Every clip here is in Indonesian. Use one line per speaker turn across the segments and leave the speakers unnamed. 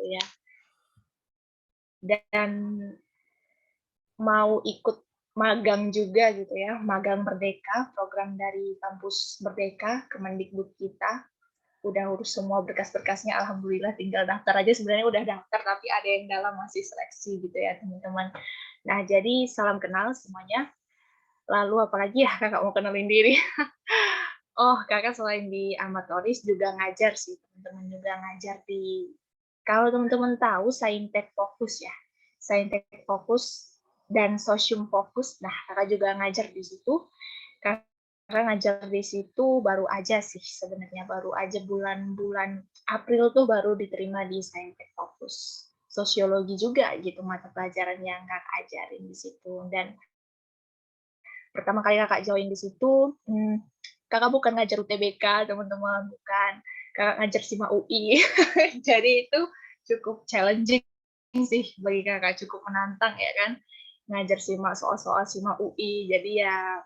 ya. Dan mau ikut magang juga gitu ya, magang Merdeka, program dari kampus Merdeka, Kemendikbud kita. Udah urus semua berkas-berkasnya, alhamdulillah tinggal daftar aja. Sebenarnya udah daftar, tapi ada yang dalam masih seleksi gitu ya teman-teman. Nah, jadi salam kenal semuanya. Lalu apalagi ya kakak mau kenalin diri? Oh, kakak selain di amatoris juga ngajar sih, teman-teman juga ngajar di, kalau teman-teman tahu Saintek Fokus ya, Saintek Fokus dan Sosium Fokus. Nah, kakak juga ngajar di situ. Kakak ngajar di situ baru aja sih sebenarnya, baru aja bulan-bulan April tuh baru diterima di Saintek Fokus. Sosiologi juga gitu mata pelajaran yang kakak ajarin di situ. Dan pertama kali kakak join di situ, kakak bukan ngajar UTBK, teman-teman, bukan. Kakak ngajar SIMA UI. Jadi itu cukup challenging sih bagi kakak, cukup menantang ya kan. Ngajar SIMA soal-soal SIMA UI. Jadi ya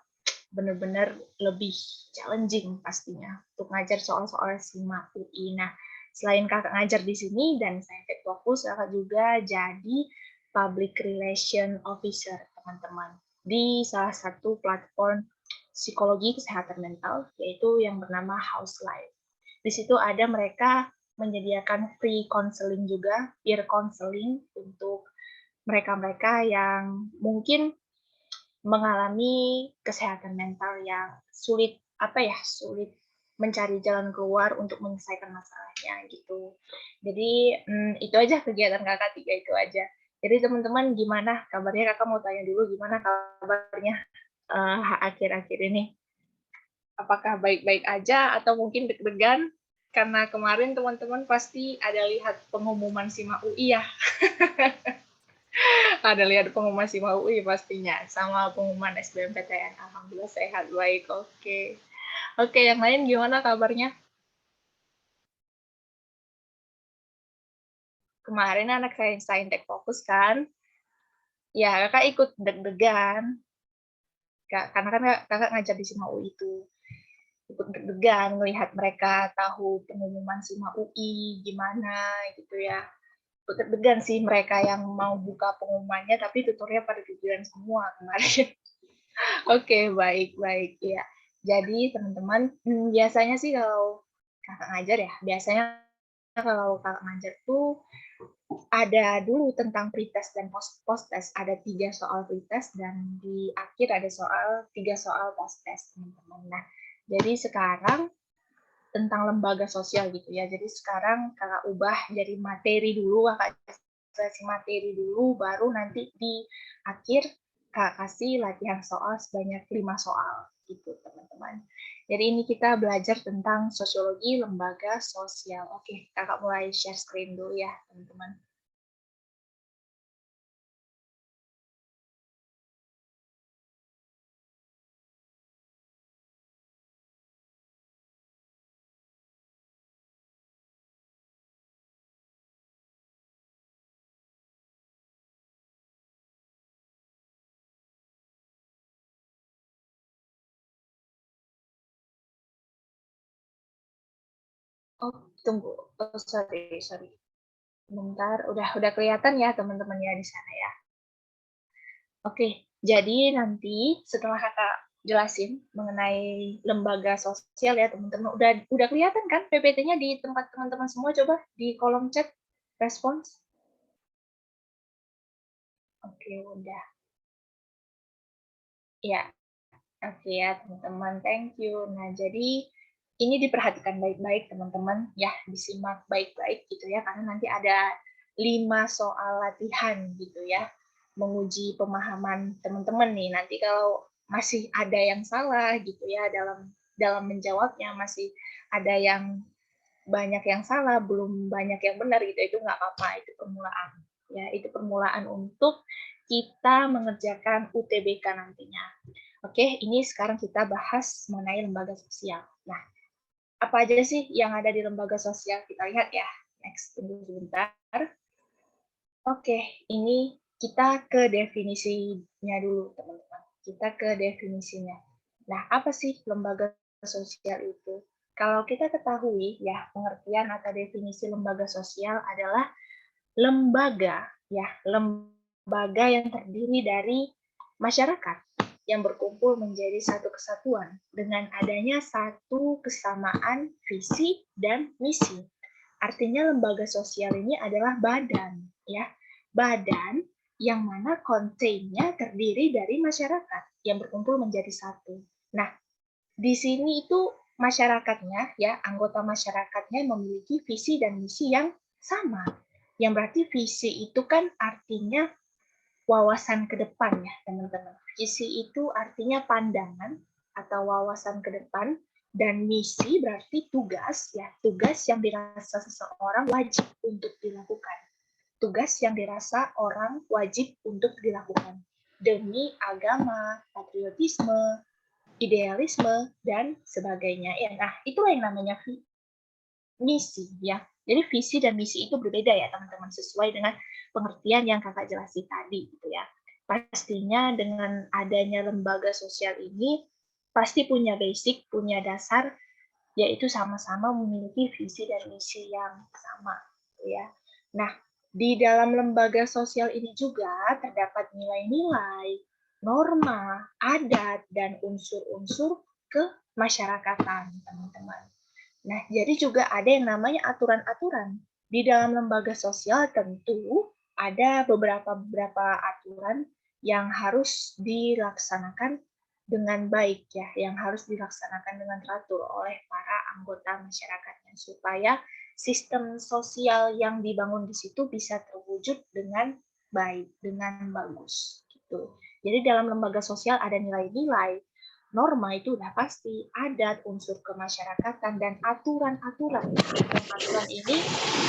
benar-benar lebih challenging pastinya untuk ngajar soal-soal SIMA UI. Nah, selain kakak ngajar di sini dan Saintek Fokus, kakak juga jadi Public Relation Officer, teman-teman, di salah satu platform psikologi kesehatan mental, yaitu yang bernama House Life. Di situ ada mereka menyediakan free counseling juga, peer counseling untuk mereka-mereka yang mungkin mengalami kesehatan mental yang sulit, sulit mencari jalan keluar untuk menyelesaikan masalahnya gitu. Jadi itu aja kegiatan kakak, 3 itu aja. Jadi teman-teman gimana kabarnya? Kakak mau tanya dulu gimana kabarnya akhir-akhir ini? Apakah baik-baik aja atau mungkin deg-degan? Karena kemarin teman-teman pasti ada lihat pengumuman SIMA UI ya. Ada lihat pengumuman SIMA UI pastinya, sama pengumuman SBMPTN. Alhamdulillah sehat, baik, oke. Oke, yang lain gimana kabarnya? Kemarin anak saya Saintek Fokus kan, ya kakak ikut deg-degan, karena kan kakak ngajar di SIMA UI itu. Ikut deg-degan melihat mereka tahu pengumuman SIMA UI gimana gitu ya. Ikut deg-degan sih mereka yang mau buka pengumumannya, tapi tutornya pada tiduran semua kemarin. Oke, baik-baik, ya. Jadi teman-teman, biasanya sih kalau kakak ngajar ya, biasanya kalau kakak ngajar tuh ada dulu tentang pretest dan post-test. Ada 3 soal pretest dan di akhir ada 3 soal post-test, teman-teman. Nah, jadi sekarang tentang lembaga sosial gitu ya. Jadi sekarang kakak ubah jadi materi dulu, kakak kasih materi dulu, baru nanti di akhir kakak kasih latihan soal sebanyak 5 soal gitu teman-teman. Jadi ini kita belajar tentang sosiologi lembaga sosial. Oke, kakak mulai share screen dulu ya teman-teman. Oh, tunggu. Oh, sorry. Bentar, udah kelihatan ya teman-teman ya di sana ya. Oke, jadi nanti setelah kakak jelasin mengenai lembaga sosial ya teman-teman, udah kelihatan kan PPT-nya di tempat teman-teman semua, coba di kolom chat respons. Oke, udah. Ya, oke ya teman-teman, thank you. Nah, jadi ini diperhatikan baik-baik teman-teman, ya disimak baik-baik gitu ya, karena nanti ada 5 soal latihan gitu ya, menguji pemahaman teman-teman nih. Nanti kalau masih ada yang salah gitu ya dalam menjawabnya, masih ada yang banyak yang salah, belum banyak yang benar gitu, itu nggak apa-apa, itu permulaan. Ya, itu permulaan untuk kita mengerjakan UTBK nantinya. Oke, ini sekarang kita bahas mengenai lembaga sosial. Nah, apa aja sih yang ada di lembaga sosial? Kita lihat ya. Next, tunggu sebentar. Oke, ini kita ke definisinya dulu, teman-teman. Kita ke definisinya. Nah, apa sih lembaga sosial itu? Kalau kita ketahui ya, pengertian atau definisi lembaga sosial adalah lembaga, ya, lembaga yang terdiri dari masyarakat yang berkumpul menjadi satu kesatuan dengan adanya satu kesamaan visi dan misi. Artinya lembaga sosial ini adalah badan, ya, badan yang mana kontennya terdiri dari masyarakat yang berkumpul menjadi satu. Nah, di sini itu masyarakatnya, ya, anggota masyarakatnya memiliki visi dan misi yang sama. Yang berarti visi itu kan artinya wawasan ke depan, ya, teman-teman. Visi itu artinya pandangan atau wawasan ke depan, dan misi berarti tugas, ya, tugas yang dirasa seseorang wajib untuk dilakukan. Tugas yang dirasa orang wajib untuk dilakukan demi agama, patriotisme, idealisme, dan sebagainya. Ya, nah, itulah yang namanya misi, ya. Jadi visi dan misi itu berbeda, ya, teman-teman, sesuai dengan pengertian yang kakak jelasin tadi, gitu ya. Pastinya dengan adanya lembaga sosial ini pasti punya basic, punya dasar, yaitu sama-sama memiliki visi dan misi yang sama, gitu ya. Nah, di dalam lembaga sosial ini juga terdapat nilai-nilai, norma, adat, dan unsur-unsur kemasyarakatan, teman-teman. Nah, jadi juga ada yang namanya aturan-aturan. Di dalam lembaga sosial tentu ada beberapa aturan yang harus dilaksanakan dengan baik, ya, yang harus dilaksanakan dengan teratur oleh para anggota masyarakatnya supaya sistem sosial yang dibangun di situ bisa terwujud dengan baik, dengan bagus, gitu. Jadi dalam lembaga sosial ada nilai-nilai, norma itu udah pasti, adat, unsur kemasyarakatan, dan aturan-aturan. Aturan ini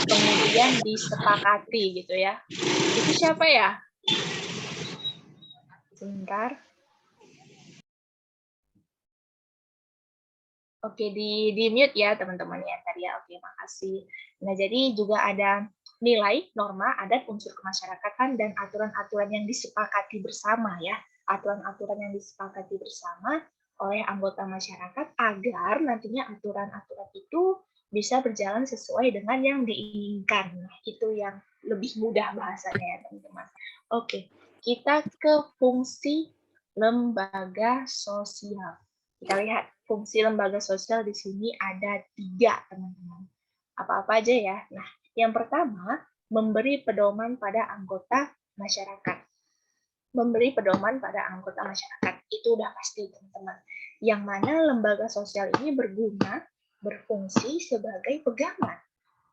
kemudian disepakati, gitu ya. Itu siapa ya? Sebentar. Oke, di mute ya teman-teman ya tadi ya. Oke, makasih. Nah, jadi juga ada nilai, norma, adat, unsur kemasyarakatan, dan aturan-aturan yang disepakati bersama, ya. Aturan-aturan yang disepakati bersama oleh anggota masyarakat agar nantinya aturan-aturan itu bisa berjalan sesuai dengan yang diinginkan. Nah, itu yang lebih mudah bahasanya ya teman-teman. Oke, kita ke fungsi lembaga sosial. Kita lihat fungsi lembaga sosial di sini ada 3, teman-teman. Apa-apa aja ya. Nah, yang pertama, memberi pedoman pada anggota masyarakat. Memberi pedoman pada anggota masyarakat. Itu udah pasti, teman-teman. Yang mana lembaga sosial ini berfungsi sebagai pegangan.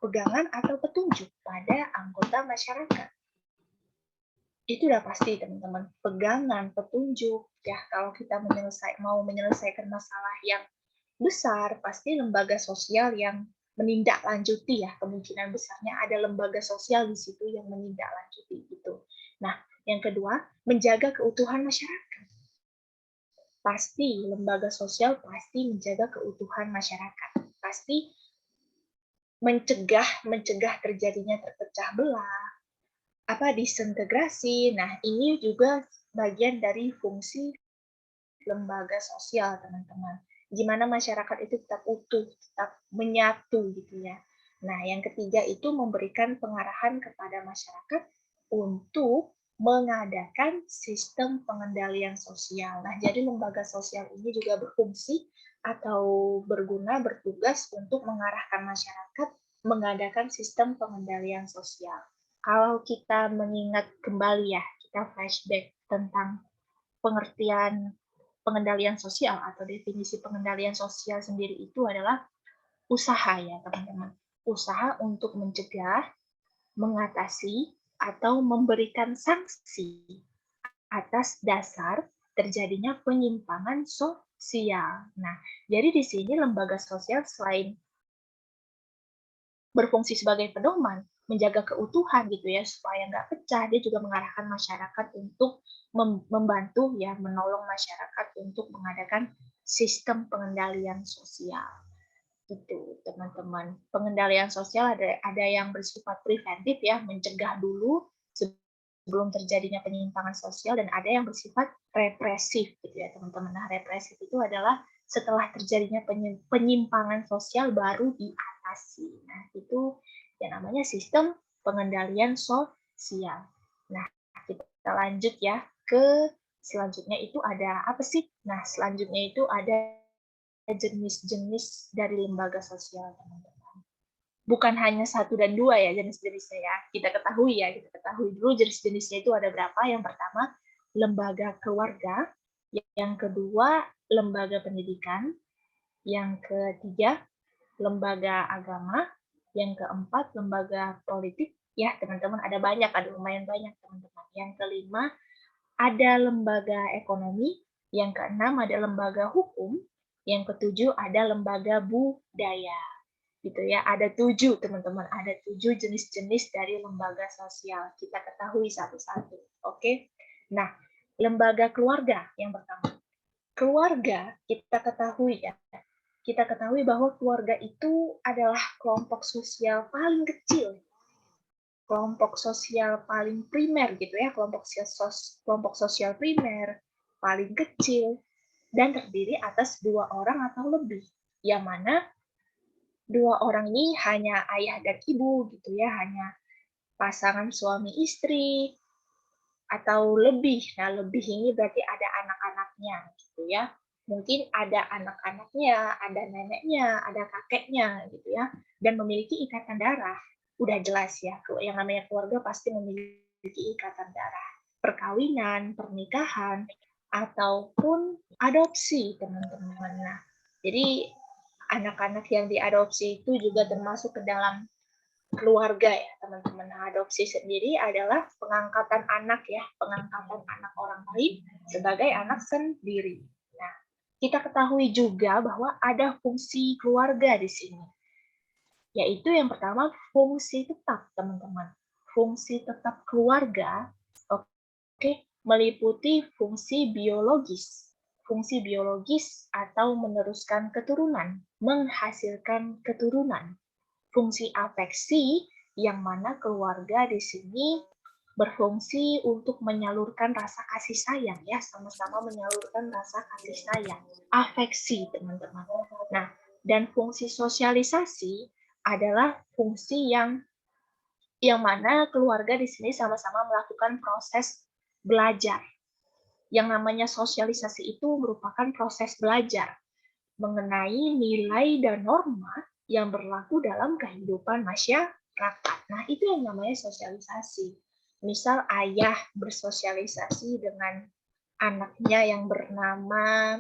Pegangan atau petunjuk pada anggota masyarakat. Itu udah pasti, teman-teman. Pegangan, petunjuk. Ya, kalau kita mau menyelesaikan masalah yang besar, pasti lembaga sosial yang menindaklanjuti, ya, kemungkinan besarnya ada lembaga sosial di situ yang menindaklanjuti itu. Nah, yang kedua, menjaga keutuhan masyarakat. Pasti lembaga sosial pasti menjaga keutuhan masyarakat. Pasti mencegah terjadinya terpecah belah, disintegrasi. Nah, ini juga bagian dari fungsi lembaga sosial, teman-teman. Gimana masyarakat itu tetap utuh, tetap menyatu gitu ya. Nah, yang ketiga itu memberikan pengarahan kepada masyarakat untuk mengadakan sistem pengendalian sosial. Nah, jadi lembaga sosial ini juga berfungsi atau bertugas untuk mengarahkan masyarakat mengadakan sistem pengendalian sosial. Kalau kita mengingat kembali, ya, kita flashback tentang pengertian pengendalian sosial atau definisi pengendalian sosial sendiri itu adalah usaha, ya teman-teman. Usaha untuk mencegah, mengatasi, atau memberikan sanksi atas dasar terjadinya penyimpangan sosial. Nah, jadi di sini lembaga sosial selain berfungsi sebagai pedoman, menjaga keutuhan gitu ya, supaya nggak pecah, dia juga mengarahkan masyarakat untuk membantu, ya, menolong masyarakat untuk mengadakan sistem pengendalian sosial. Itu, teman-teman. Pengendalian sosial ada yang bersifat preventif, ya, mencegah dulu sebelum terjadinya penyimpangan sosial, dan ada yang bersifat represif gitu ya, teman-teman. Nah, represif itu adalah setelah terjadinya penyimpangan sosial baru diatasi. Nah, itu yang namanya sistem pengendalian sosial. Nah, kita lanjut ya ke selanjutnya itu ada apa sih? Nah, selanjutnya itu ada jenis-jenis dari lembaga sosial, teman-teman. Bukan hanya satu dan dua ya jenis-jenisnya ya. Kita ketahui dulu jenis-jenisnya itu ada berapa. Yang pertama, lembaga keluarga. Yang kedua, lembaga pendidikan. Yang ketiga, lembaga agama. Yang keempat, lembaga politik. Ya, teman-teman, ada banyak, ada lumayan banyak, teman-teman. Yang kelima, ada lembaga ekonomi. Yang keenam, ada lembaga hukum. Yang ketujuh, ada lembaga budaya. Gitu ya, ada 7, teman-teman. Ada 7 jenis-jenis dari lembaga sosial. Kita ketahui satu-satu. Oke? Nah, lembaga keluarga yang pertama. Keluarga, kita ketahui ya, kita ketahui bahwa keluarga itu adalah kelompok sosial paling kecil, kelompok sosial paling primer gitu ya, kelompok sosial primer paling kecil dan terdiri atas 2 orang atau lebih, yang mana 2 orang ini hanya ayah dan ibu gitu ya, hanya pasangan suami istri atau lebih. Nah, lebih ini berarti ada anak-anaknya gitu ya. Mungkin ada anak-anaknya, ada neneknya, ada kakeknya gitu ya, dan memiliki ikatan darah. Udah jelas ya, yang namanya keluarga pasti memiliki ikatan darah. Perkawinan, pernikahan, ataupun adopsi, teman-teman. Nah, jadi anak-anak yang diadopsi itu juga termasuk ke dalam keluarga ya, teman-teman. Nah, adopsi sendiri adalah pengangkatan anak ya, pengangkatan anak orang lain sebagai anak sendiri. Nah, kita ketahui juga bahwa ada fungsi keluarga di sini, yaitu yang pertama fungsi tetap, teman-teman. Fungsi tetap keluarga, oke, meliputi fungsi biologis. Fungsi biologis atau meneruskan keturunan, menghasilkan keturunan. Fungsi afeksi, yang mana keluarga di sini berfungsi untuk menyalurkan rasa kasih sayang ya, sama-sama menyalurkan rasa kasih sayang. Afeksi, teman-teman. Nah, dan fungsi sosialisasi adalah fungsi yang mana keluarga di sini sama-sama melakukan proses belajar. Yang namanya sosialisasi itu merupakan proses belajar mengenai nilai dan norma yang berlaku dalam kehidupan masyarakat. Nah, itu yang namanya sosialisasi. Misal ayah bersosialisasi dengan anaknya yang bernama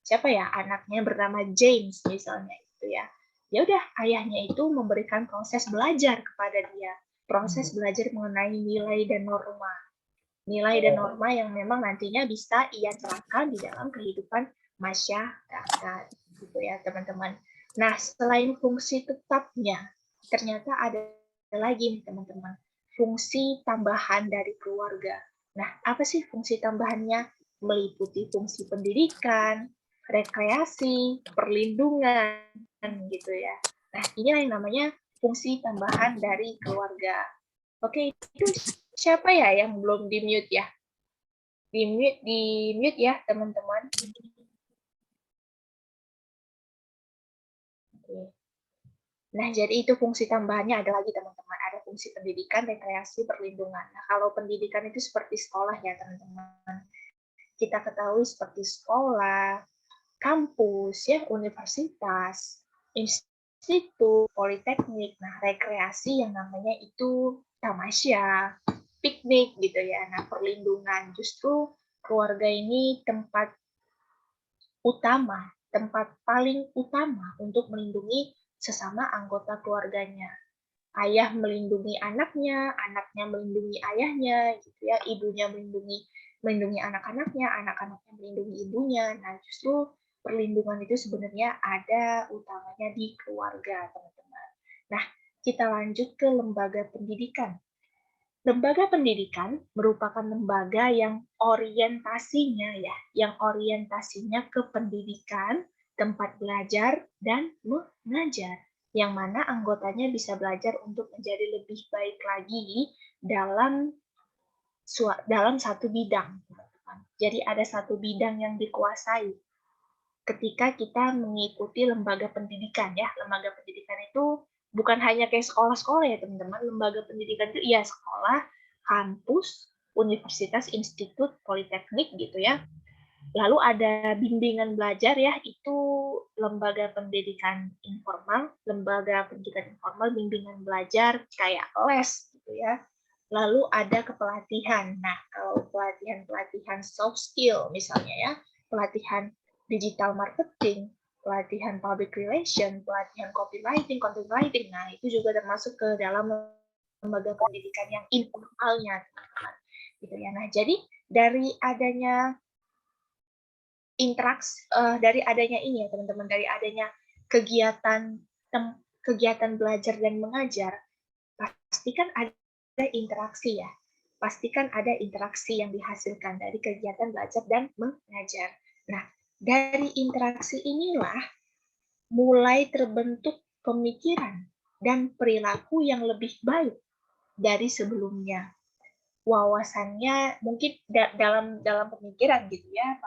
siapa ya? Anaknya bernama James misalnya itu ya. Ya udah, ayahnya itu memberikan proses belajar kepada dia. Proses belajar mengenai nilai dan norma. Nilai dan norma yang memang nantinya bisa ia terapkan di dalam kehidupan masyarakat gitu ya, teman-teman. Nah, selain fungsi tetapnya, ternyata ada lagi nih, teman-teman, fungsi tambahan dari keluarga. Nah, apa sih fungsi tambahannya? Meliputi fungsi pendidikan, rekreasi, perlindungan, gitu ya. Nah, ini yang namanya fungsi tambahan dari keluarga. Oke, itu siapa ya yang belum di-mute ya? Di-mute ya, teman-teman. Oke. Nah, jadi itu fungsi tambahannya ada lagi, teman-teman. Ada fungsi pendidikan, rekreasi, perlindungan. Nah, kalau pendidikan itu seperti sekolah ya, teman-teman. Kita ketahui seperti sekolah, kampus, ya, universitas, institut, politeknik. Nah, rekreasi yang namanya itu tamasya, piknik gitu ya. Nah, perlindungan justru keluarga ini tempat paling utama untuk melindungi sesama anggota keluarganya. Ayah melindungi anaknya, anaknya melindungi ayahnya, gitu ya. Ibunya melindungi anak-anaknya, anak-anaknya melindungi ibunya. Nah, justru perlindungan itu sebenarnya ada utamanya di keluarga, teman-teman. Nah, kita lanjut ke lembaga pendidikan. Lembaga pendidikan merupakan lembaga yang orientasinya ke pendidikan, tempat belajar, dan mengajar, yang mana anggotanya bisa belajar untuk menjadi lebih baik lagi dalam satu bidang. Jadi ada satu bidang yang dikuasai ketika kita mengikuti lembaga pendidikan ya. Lembaga pendidikan itu bukan hanya kayak sekolah-sekolah ya teman-teman, lembaga pendidikan itu ya sekolah, kampus, universitas, institut, politeknik gitu ya. Lalu ada bimbingan belajar ya, itu lembaga pendidikan informal, bimbingan belajar kayak les gitu ya. Lalu ada kepelatihan. Nah, kalau pelatihan soft skill misalnya ya, pelatihan digital marketing, pelatihan public relation, pelatihan copywriting, content writing. Nah, itu juga termasuk ke dalam lembaga pendidikan yang informalnya, teman-teman. Gitu ya. Nah, jadi dari adanya dari adanya ini ya, teman-teman, dari adanya kegiatan kegiatan belajar dan mengajar, pastikan ada interaksi ya. Pastikan ada interaksi yang dihasilkan dari kegiatan belajar dan mengajar. Nah, dari interaksi inilah mulai terbentuk pemikiran dan perilaku yang lebih baik dari sebelumnya. Wawasannya mungkin dalam pemikiran gitu ya,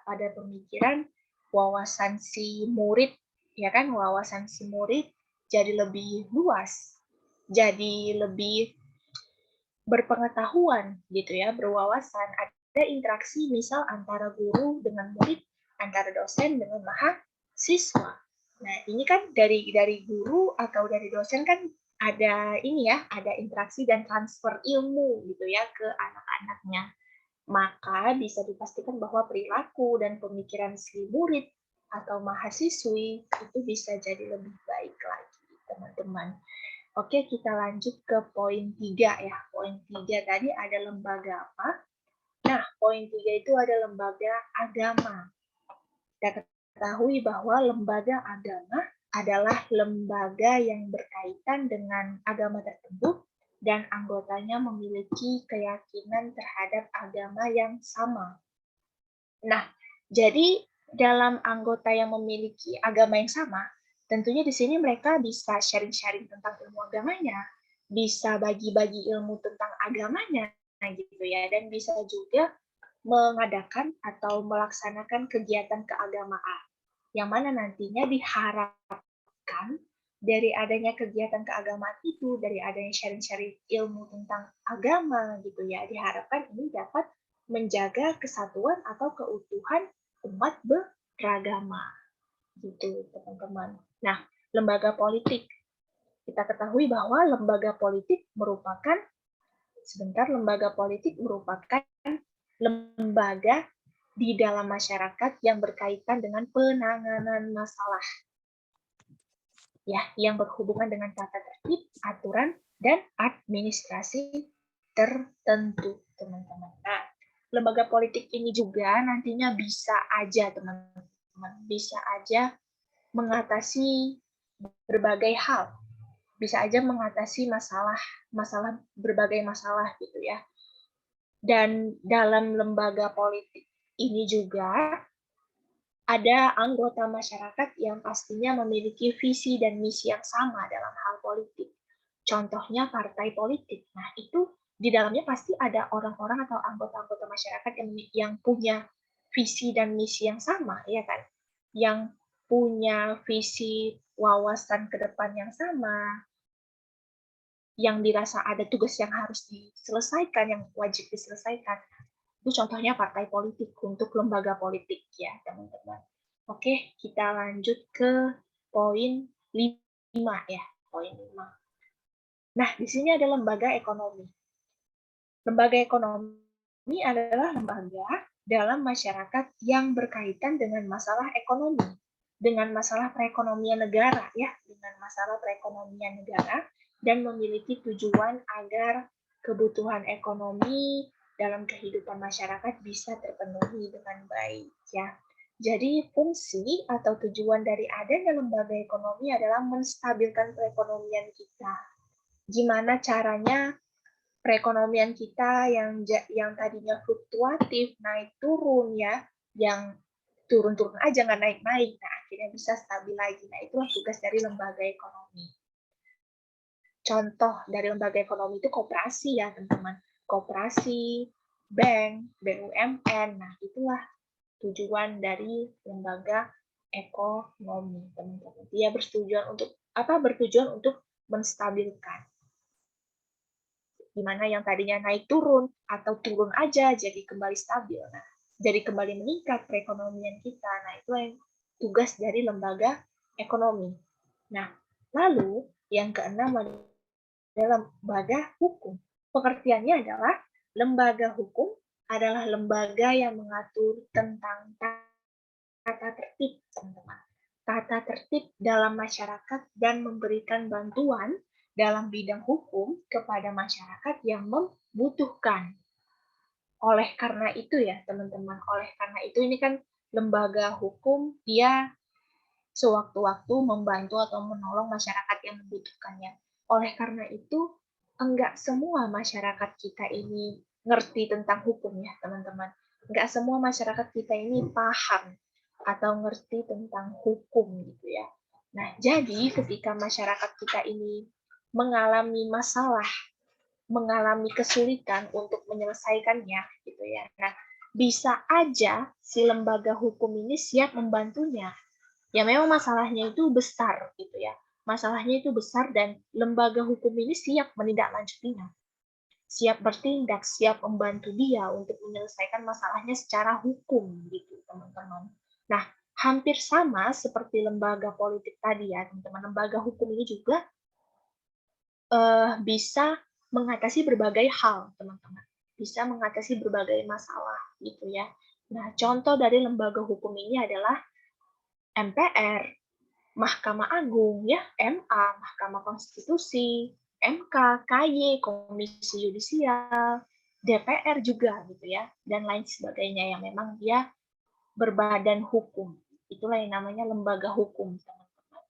pada pemikiran wawasan si murid ya kan, wawasan si murid jadi lebih luas, jadi lebih berpengetahuan gitu ya, berwawasan. Ada interaksi misal antara guru dengan murid, antara dosen dengan mahasiswa. Nah, ini kan dari guru atau dari dosen kan ada ini ya, ada interaksi dan transfer ilmu gitu ya ke anak-anaknya. Maka bisa dipastikan bahwa perilaku dan pemikiran si murid atau mahasiswi itu bisa jadi lebih baik lagi, teman-teman. Oke, kita lanjut ke poin 3 ya. Poin 3 tadi ada lembaga apa? Nah, poin 3 itu ada lembaga agama. Kita ketahui bahwa lembaga agama adalah lembaga yang berkaitan dengan agama tertentu dan anggotanya memiliki keyakinan terhadap agama yang sama. Nah, jadi dalam anggota yang memiliki agama yang sama, tentunya di sini mereka bisa sharing-sharing tentang ilmu agamanya, bisa bagi-bagi ilmu tentang agamanya, gitu ya, dan bisa juga mengadakan atau melaksanakan kegiatan keagamaan, yang mana nantinya diharapkan dari adanya kegiatan keagamaan itu, dari adanya sharing-sharing ilmu tentang agama, gitu ya, diharapkan ini dapat menjaga kesatuan atau keutuhan umat beragama, gitu teman-teman. Nah, lembaga politik. Kita ketahui bahwa lembaga politik merupakan lembaga di dalam masyarakat yang berkaitan dengan penanganan masalah, ya, yang berhubungan dengan tata tertib, aturan, dan administrasi tertentu, teman-teman. Nah, lembaga politik ini juga nantinya bisa aja, teman-teman, bisa aja mengatasi berbagai hal, bisa aja mengatasi berbagai masalah gitu ya. Dan dalam lembaga politik ini juga ada anggota masyarakat yang pastinya memiliki visi dan misi yang sama dalam hal politik. Contohnya partai politik. Nah, itu di dalamnya pasti ada orang-orang atau anggota-anggota masyarakat yang punya visi dan misi yang sama, ya kan? Yang punya visi wawasan ke depan yang sama, yang dirasa ada tugas yang harus diselesaikan, yang wajib diselesaikan. Itu contohnya partai politik untuk lembaga politik ya, teman-teman. Oke, kita lanjut ke poin 5 ya, poin 5. Nah, di sini ada lembaga ekonomi. Lembaga ekonomi adalah lembaga dalam masyarakat yang berkaitan dengan masalah ekonomi, dengan masalah perekonomian negara ya, dengan masalah perekonomian negara dan memiliki tujuan agar kebutuhan ekonomi dalam kehidupan masyarakat bisa terpenuhi dengan baik ya. Jadi fungsi atau tujuan dari adanya lembaga ekonomi adalah menstabilkan perekonomian kita. Gimana caranya perekonomian kita yang tadinya fluktuatif, naik turun ya, yang turun-turun aja nggak naik-naik, nah akhirnya bisa stabil lagi. Nah, itulah tugas dari lembaga ekonomi. Contoh dari lembaga ekonomi itu koperasi ya, teman-teman. Koperasi, bank, BUMN, nah itulah tujuan dari lembaga ekonomi, teman-teman. Dia bertujuan untuk bertujuan untuk menstabilkan. Di mana yang tadinya naik turun atau turun aja jadi kembali stabil. Nah, jadi kembali meningkat perekonomian kita. Nah, itu yang tugas dari lembaga ekonomi. Nah, lalu yang keenam adalah lembaga hukum. Pengertiannya adalah lembaga hukum adalah lembaga yang mengatur tentang tata tertib, teman-teman. Tata tertib dalam masyarakat dan memberikan bantuan dalam bidang hukum kepada masyarakat yang membutuhkan. Oleh karena itu ya, teman-teman, oleh karena itu ini kan lembaga hukum dia sewaktu-waktu membantu atau menolong masyarakat yang membutuhkannya. Oleh karena itu, enggak semua masyarakat kita ini ngerti tentang hukum ya, teman-teman. Enggak semua masyarakat kita ini paham atau ngerti tentang hukum gitu ya. Nah, jadi ketika masyarakat kita ini mengalami masalah, mengalami kesulitan untuk menyelesaikannya gitu ya. Nah, bisa aja si lembaga hukum ini siap membantunya. Ya memang masalahnya itu besar gitu ya. Masalahnya itu besar dan lembaga hukum ini siap menindaklanjutinya. Siap bertindak, siap membantu dia untuk menyelesaikan masalahnya secara hukum gitu, teman-teman. Nah, hampir sama seperti lembaga politik tadi ya, teman-teman. Lembaga hukum ini juga bisa mengatasi berbagai hal, teman-teman. Bisa mengatasi berbagai masalah gitu ya. Nah, contoh dari lembaga hukum ini adalah MPR, Mahkamah Agung, ya, MA, Mahkamah Konstitusi, MK, KY, Komisi Yudisial, DPR juga gitu ya, dan lain sebagainya yang memang dia berbadan hukum. Itulah yang namanya lembaga hukum, teman-teman.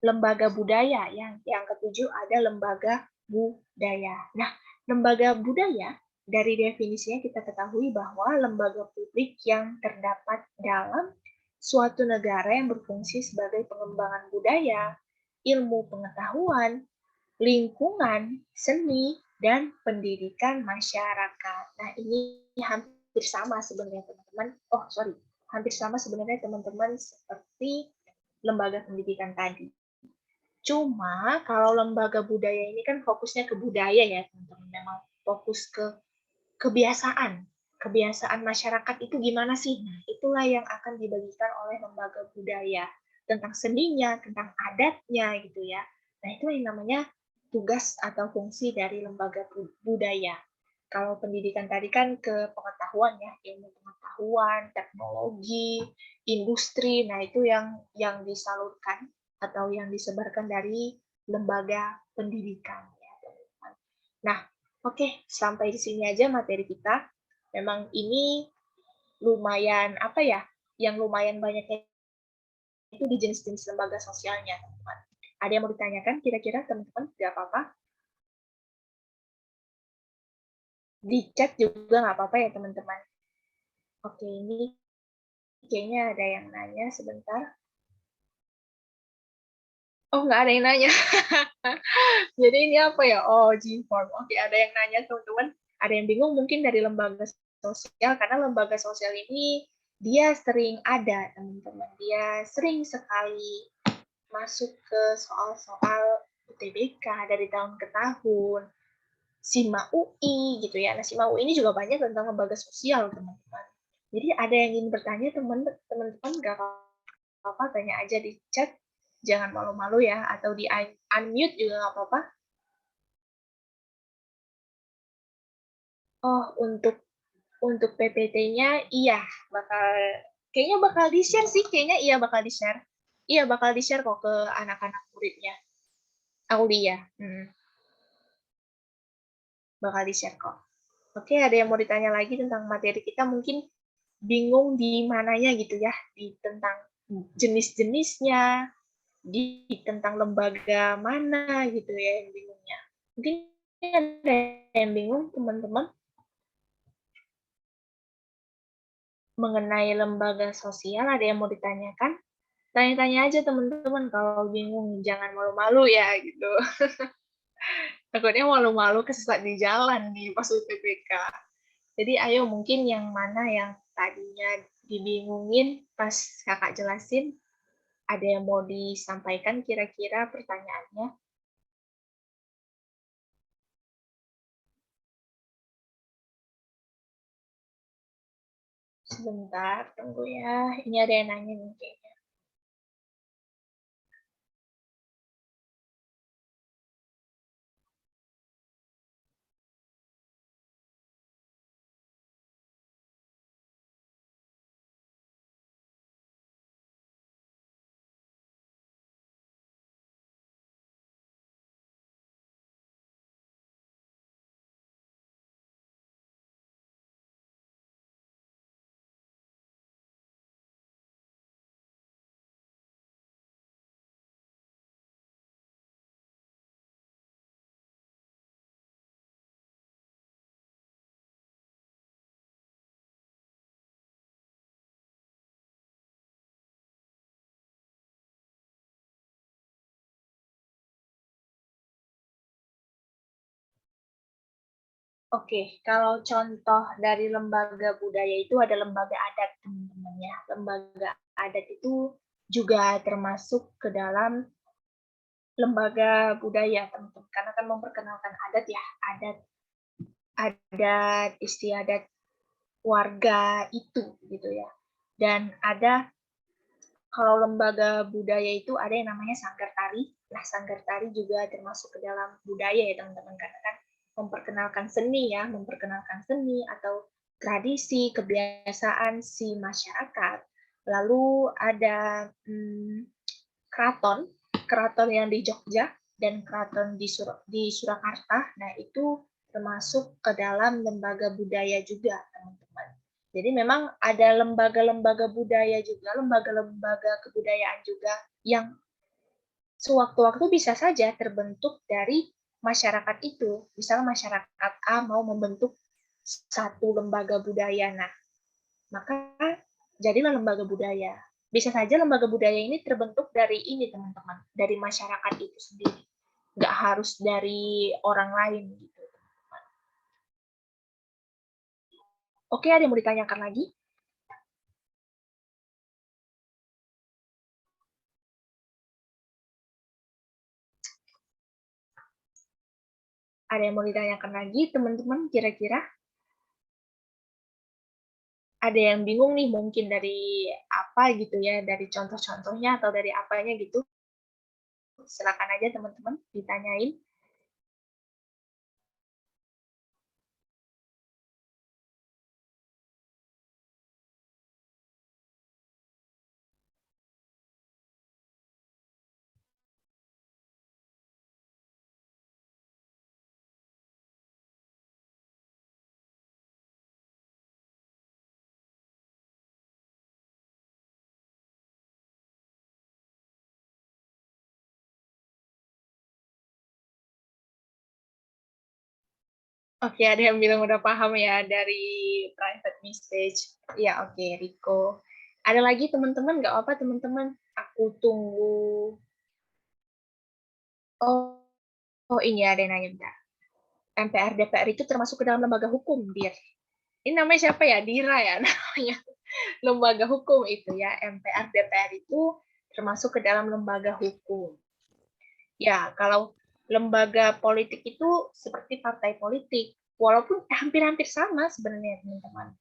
Lembaga budaya yang ketujuh ada lembaga budaya. Nah, lembaga budaya dari definisinya kita ketahui bahwa lembaga publik yang terdapat dalam suatu negara yang berfungsi sebagai pengembangan budaya, ilmu pengetahuan, lingkungan, seni, dan pendidikan masyarakat. Nah, ini hampir sama sebenarnya teman-teman. Hampir sama sebenarnya teman-teman seperti lembaga pendidikan tadi. Cuma kalau lembaga budaya ini kan fokusnya ke budaya ya, teman-teman. Memang fokus ke kebiasaan. Kebiasaan masyarakat itu gimana sih? Nah, itulah yang akan dibagikan oleh lembaga budaya. Tentang seninya, tentang adatnya gitu ya. Nah, itu yang namanya tugas atau fungsi dari lembaga budaya. Kalau pendidikan tadi kan ke pengetahuan ya, ilmu pengetahuan, teknologi, industri. Nah, itu yang disalurkan atau yang disebarkan dari lembaga pendidikan ya, teman-teman. Nah, oke, sampai di sini aja materi kita. Memang ini lumayan apa ya? Yang lumayan banyaknya itu di jenis-jenis lembaga sosialnya, teman-teman. Ada yang mau ditanyakan kira-kira teman-teman? Tidak apa-apa. Di chat juga nggak apa-apa ya, teman-teman. Oke, ini kayaknya ada yang nanya sebentar. Oh, nggak ada yang nanya. Jadi ini apa ya? Oh, G-Form. Oke, ada yang nanya, teman-teman. Ada yang bingung mungkin dari lembaga sosial, karena lembaga sosial ini dia sering ada, teman-teman. Dia sering sekali masuk ke soal-soal UTBK dari tahun ke tahun. SIMA UI gitu ya. Nah, SIMA UI ini juga banyak tentang lembaga sosial, teman-teman. Jadi ada yang ingin bertanya, teman-teman nggak apa-apa, tanya aja di chat. Jangan malu-malu ya, atau di unmute juga nggak apa-apa. Oh, untuk PPT-nya iya, kayaknya bakal di-share sih, kayaknya iya bakal di-share. Iya, bakal di-share kok ke anak-anak muridnya. Aulia. Bakal di-share kok. Oke, ada yang mau ditanya lagi tentang materi kita, mungkin bingung di mananya gitu ya, di tentang jenis-jenisnya, di tentang lembaga mana gitu ya yang bingungnya. Mungkin ada yang bingung teman-teman mengenai lembaga sosial, ada yang mau ditanyakan? Tanya-tanya aja teman-teman, kalau bingung jangan malu-malu ya gitu. Takutnya malu-malu kesesat di jalan nih pas UTBK. Jadi ayo mungkin yang mana yang tadinya dibingungin pas kakak jelasin, Ada yang mau disampaikan kira-kira pertanyaannya? Sebentar, tunggu ya. Ini ada yang nanya nih kayaknya. Oke, kalau contoh dari lembaga budaya itu ada lembaga adat, teman-teman ya. Lembaga adat itu juga termasuk ke dalam lembaga budaya, teman-teman. Karena kan memperkenalkan adat ya, adat adat istiadat warga itu gitu ya. Dan ada kalau lembaga budaya itu ada yang namanya sanggar tari. Nah, sanggar tari juga termasuk ke dalam budaya ya teman-teman, karena kan memperkenalkan seni ya, memperkenalkan seni atau tradisi, kebiasaan si masyarakat. Lalu ada keraton, keraton yang di Jogja dan keraton di Surakarta. Nah, itu termasuk ke dalam lembaga budaya juga, teman-teman. Jadi memang ada lembaga-lembaga budaya juga, lembaga-lembaga kebudayaan juga yang sewaktu-waktu bisa saja terbentuk dari masyarakat itu. Misalnya masyarakat A mau membentuk satu lembaga budaya. Nah, maka jadilah lembaga budaya. Bisa saja lembaga budaya ini terbentuk dari ini, teman-teman, dari masyarakat itu sendiri. Nggak harus dari orang lain gitu. Oke, ada yang mau ditanyakan lagi? Ada yang mau ditanyakan lagi, teman-teman, kira-kira? Ada yang bingung nih, mungkin dari apa gitu ya, dari contoh-contohnya atau dari apanya gitu. Silakan aja teman-teman ditanyain. Oke, ada yang bilang udah paham ya dari private message. Ya, oke, Riko. Ada lagi teman-teman? Nggak apa teman-teman? Aku tunggu. Oh, oh ini ada yang nanya bentar. MPR DPR itu termasuk ke dalam lembaga hukum, dia. Ini namanya siapa ya? Dira ya namanya. Lembaga hukum itu ya. MPR DPR itu termasuk ke dalam lembaga hukum. Ya, kalau lembaga politik itu seperti partai politik. Walaupun hampir-hampir sama sebenarnya, teman-teman.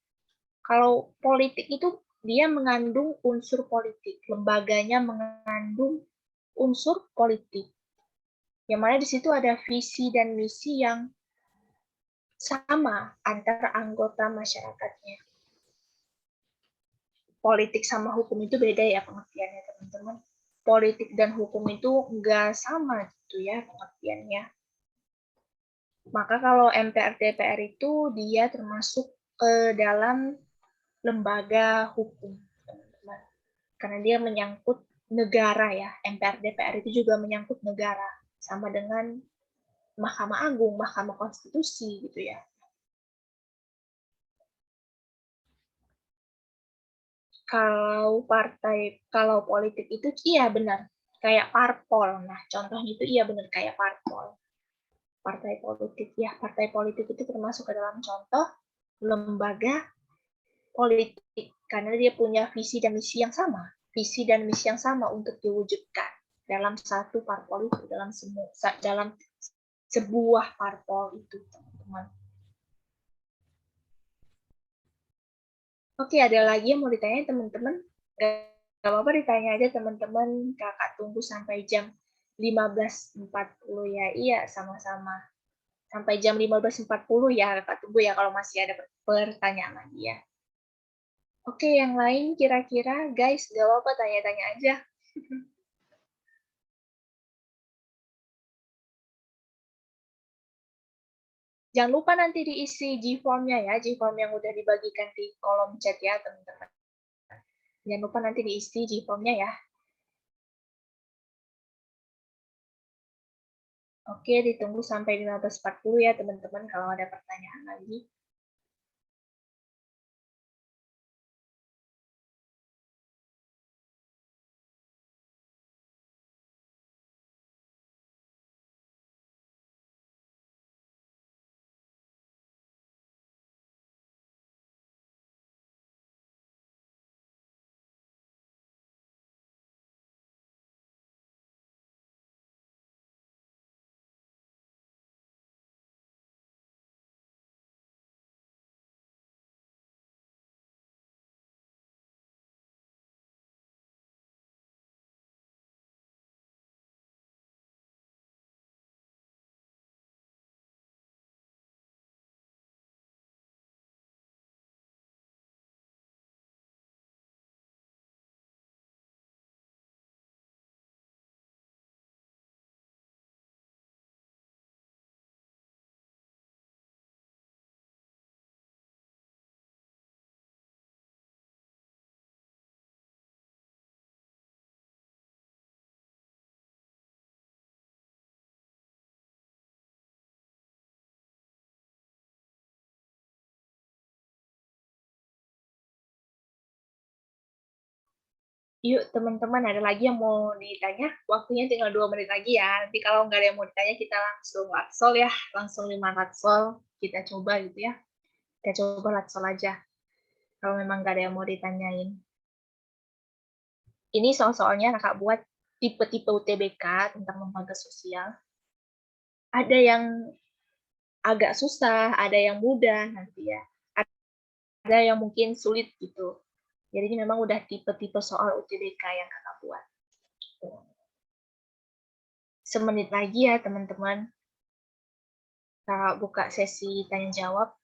Kalau politik itu dia mengandung unsur politik, lembaganya mengandung unsur politik. Yang mana di situ ada visi dan misi yang sama antara anggota masyarakatnya. Politik sama hukum itu beda ya pengertiannya, teman-teman. Politik dan hukum itu nggak sama gitu ya pengertiannya. Maka kalau MPR DPR itu dia termasuk ke dalam lembaga hukum, teman-teman. Karena dia menyangkut negara ya. MPR DPR itu juga menyangkut negara. Sama dengan Mahkamah Agung, Mahkamah Konstitusi gitu ya. Kalau politik itu iya benar. Kayak parpol. Nah, contohnya itu iya benar kayak parpol. Partai politik ya, partai politik itu termasuk ke dalam contoh lembaga politik karena dia punya visi dan misi yang sama. visi dan misi yang sama untuk diwujudkan dalam satu parpol itu, dalam sebuah parpol itu, teman-teman. Oke, ada lagi yang mau ditanya, teman-teman? Gak apa-apa, ditanya aja, teman-teman. Kakak tunggu sampai jam 15.40 ya. Iya, sama-sama. Sampai jam 15.40 ya, kakak tunggu ya kalau masih ada pertanyaan lagi ya. Oke, yang lain kira-kira, guys, gak apa-apa, tanya-tanya aja. Jangan lupa nanti diisi G-form-nya ya, G-form yang udah dibagikan di kolom chat ya, teman-teman. Jangan lupa nanti diisi G-form-nya ya. Oke, ditunggu sampai 15.40 ya, teman-teman, kalau ada pertanyaan lagi. Yuk, teman-teman, ada lagi yang mau ditanya? Waktunya tinggal 2 menit lagi ya. Nanti kalau nggak ada yang mau ditanya, kita langsung latsol ya. Langsung 5 latsol. Kita coba gitu ya. Kita coba latsol aja. Kalau memang nggak ada yang mau ditanyain. Ini soal-soalnya kakak buat tipe-tipe UTBK tentang lembaga sosial. Ada yang agak susah, ada yang mudah nanti ya. Ada yang mungkin sulit gitu. Jadi ini memang udah tipe-tipe soal UTBK yang kakak buat. Semenit lagi ya teman-teman. Kakak buka sesi tanya jawab.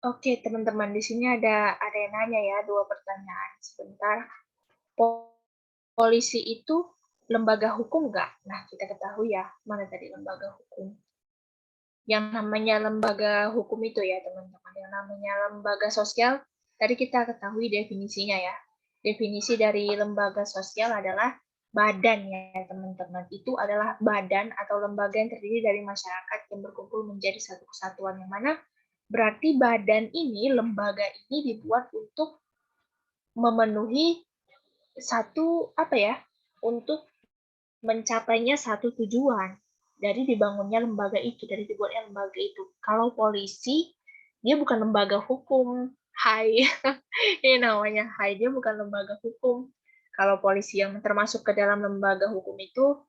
Oke, teman-teman, di sini ada yang nanya ya, 2 pertanyaan. Sebentar. Polisi itu lembaga hukum nggak? Nah, kita ketahui ya, mana tadi lembaga hukum. Yang namanya lembaga hukum itu ya, teman-teman. Yang namanya lembaga sosial, tadi kita ketahui definisinya ya. Definisi dari lembaga sosial adalah badan ya, teman-teman. Itu adalah badan atau lembaga yang terdiri dari masyarakat yang berkumpul menjadi satu kesatuan, yang mana berarti badan ini, lembaga ini dibuat untuk memenuhi untuk mencapainya satu tujuan dari dibangunnya lembaga itu, dari dibuatnya lembaga itu. Kalau polisi, dia bukan lembaga hukum. Hai, ini namanya hai, dia bukan lembaga hukum. Kalau polisi yang termasuk ke dalam lembaga hukum itu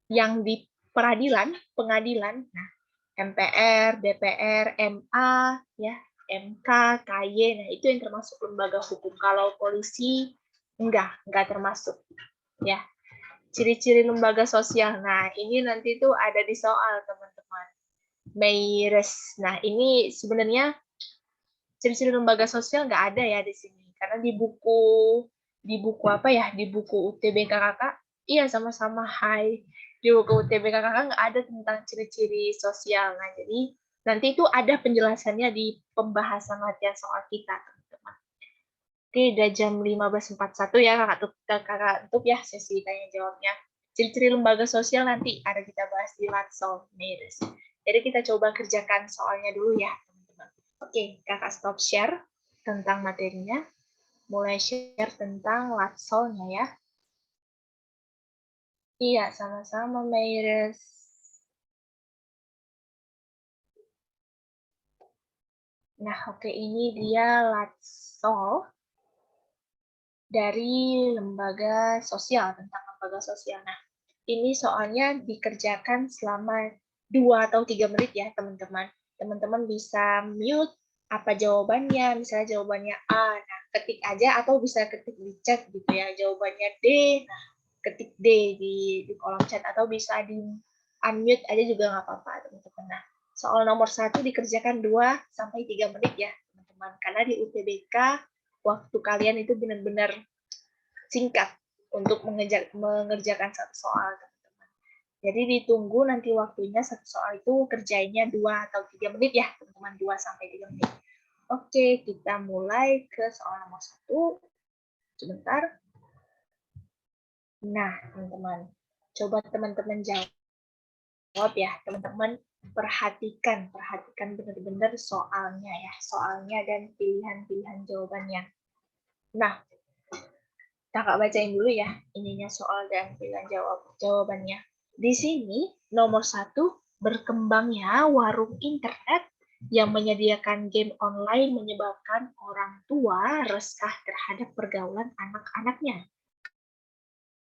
yang di peradilan, pengadilan, nah MPR, DPR, MA, ya, MK, KY, nah itu yang termasuk lembaga hukum. Kalau polisi enggak termasuk, ya. Ciri-ciri lembaga sosial. Nah, ini nanti tuh ada di soal, teman-teman. Mayres. Nah, ini sebenarnya ciri-ciri lembaga sosial nggak ada ya di sini. Karena di buku apa ya? Di buku UTBK kakak Iya, sama-sama. Hai. Di buku UTBK Kakak nggak ada tentang ciri-ciri sosial. Nah, jadi nanti itu ada penjelasannya di pembahasan latihan soal kita, teman-teman. Oke, udah jam 15.41 ya, kakak tutup ya sesi tanya jawabnya. Ciri-ciri lembaga sosial nanti ada kita bahas di Latsol News. Jadi kita coba kerjakan soalnya dulu ya, teman-teman. Oke, kakak stop share tentang materinya. Mulai share tentang Latsolnya ya. Iya, sama-sama, Mayres. Nah, oke, ini dia Latsol dari lembaga sosial, tentang lembaga sosial. Nah, ini soalnya dikerjakan selama 2 atau 3 menit ya, teman-teman. Teman-teman bisa mute apa jawabannya, misalnya jawabannya A, nah ketik aja atau bisa ketik di chat gitu ya, jawabannya D, nah ketik D di kolom chat atau bisa di unmute aja juga nggak apa-apa, teman-teman. Nah, soal nomor 1 dikerjakan 2 sampai 3 menit ya, teman-teman. Karena di UTBK waktu kalian itu benar-benar singkat untuk mengerjakan satu soal, teman-teman. Jadi ditunggu nanti waktunya satu soal itu kerjainnya 2 atau 3 menit ya, teman-teman, 2 sampai 3 menit. Oke, kita mulai ke soal nomor 1. Sebentar. Nah, teman-teman, coba teman-teman jawab ya, teman-teman. Perhatikan benar-benar soalnya ya, soalnya dan pilihan-pilihan jawabannya. Nah, kakak bacain dulu ya ininya soal dan pilihan jawabannya. Di sini nomor 1, berkembangnya warung internet yang menyediakan game online menyebabkan orang tua resah terhadap pergaulan anak-anaknya.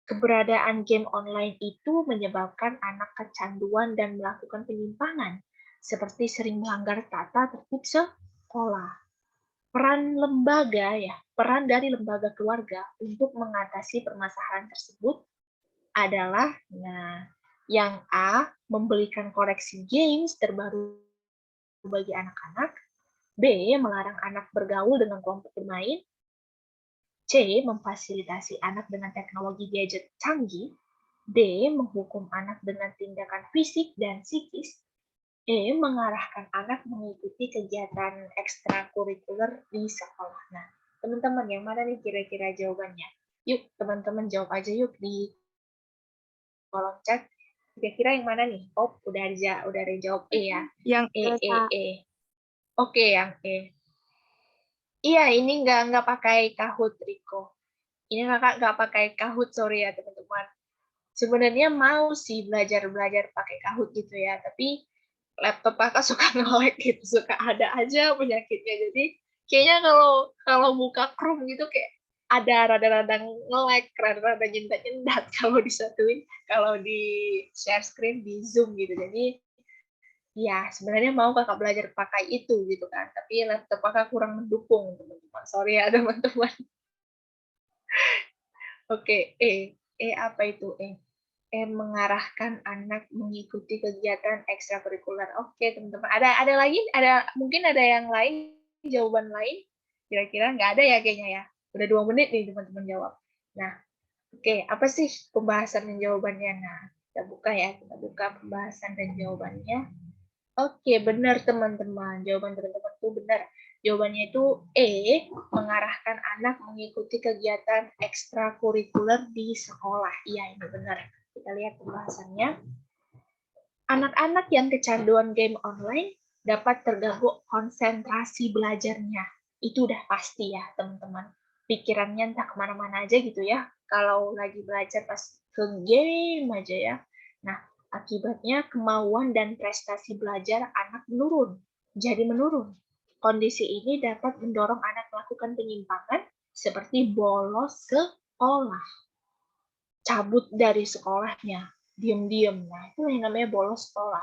Keberadaan game online itu menyebabkan anak kecanduan dan melakukan penyimpangan, seperti sering melanggar tata tertib sekolah. Peran dari lembaga keluarga untuk mengatasi permasalahan tersebut adalah, nah, yang A, membelikan koleksi games terbaru bagi anak-anak, B, melarang anak bergaul dengan kelompok bermain, C, memfasilitasi anak dengan teknologi gadget canggih, D, menghukum anak dengan tindakan fisik dan psikis, E, mengarahkan anak mengikuti kegiatan ekstrakurikuler di sekolah. Nah, teman-teman, yang mana nih kira-kira jawabannya? Yuk, teman-teman jawab aja yuk di kolom chat. Kira-kira yang mana nih? Oh, udah ada yang jawab E ya.
Yang
E. Oke, yang E. Iya, ini nggak pakai Kahoot, Riko. Ini kakak nggak pakai Kahoot, sorry ya teman-teman. Sebenarnya mau sih belajar pakai Kahoot gitu ya, tapi laptop kakak suka nge-lag gitu, suka ada aja penyakitnya. Jadi kayaknya kalau buka Chrome gitu kayak ada rada-rada nge-lag, rada-rada nyendat-nyendat kalau disatuin, kalau di share screen di Zoom gitu. Jadi ya sebenarnya mau kakak belajar pakai itu gitu kan, tapi laptop kakak kurang mendukung, teman-teman. Sorry ya teman-teman. Oke, apa itu E? Mengarahkan anak mengikuti kegiatan ekstrakurikuler. Oke, teman-teman. Ada lagi? Mungkin ada yang lain, jawaban lain? Kira-kira nggak ada ya kayaknya ya. Udah 2 menit nih teman-teman jawab. Nah, oke, apa sih pembahasan dan jawabannya? Nah, kita buka ya. Kita buka pembahasan dan jawabannya. Oke, benar teman-teman. Jawaban teman-teman itu benar. Jawabannya itu E, mengarahkan anak mengikuti kegiatan ekstrakurikuler di sekolah. Iya, ini benar. Kita lihat pembahasannya. Anak-anak yang kecanduan game online dapat terganggu konsentrasi belajarnya. Itu udah pasti ya, teman-teman. Pikirannya entah kemana-mana aja gitu ya. Kalau lagi belajar pas ke game aja ya. Nah, akibatnya kemauan dan prestasi belajar anak menurun. Jadi menurun. Kondisi ini dapat mendorong anak melakukan penyimpangan seperti bolos sekolah, cabut dari sekolahnya, diam-diam. Nah, itu yang namanya bolos sekolah.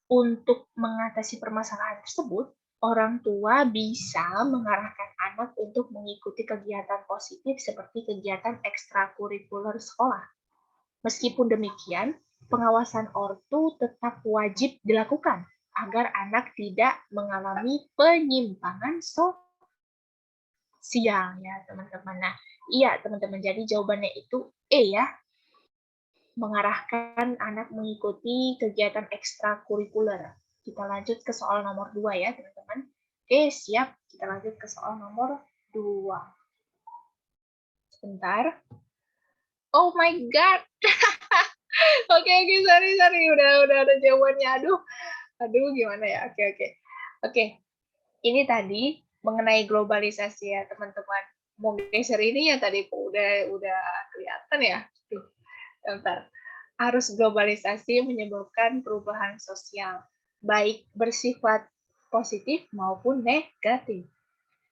Untuk mengatasi permasalahan tersebut, orang tua bisa mengarahkan anak untuk mengikuti kegiatan positif seperti kegiatan ekstrakurikuler sekolah. Meskipun demikian, pengawasan ortu tetap wajib dilakukan agar anak tidak mengalami penyimpangan sosial ya, teman-teman. Nah, iya teman-teman, jadi jawabannya itu E ya. mengarahkan anak mengikuti kegiatan ekstrakurikuler. Kita lanjut ke soal nomor 2 ya, teman-teman. Oke, siap. Kita lanjut ke soal nomor 2. Sebentar. Oh my God. Oke, sorry. Udah ada jawabannya. Aduh, gimana ya? Oke. Ini tadi mengenai globalisasi ya, teman-teman. Mau geser ini ya tadi udah kelihatan ya. Tuh, bentar. Arus globalisasi menyebabkan perubahan sosial, baik bersifat positif maupun negatif.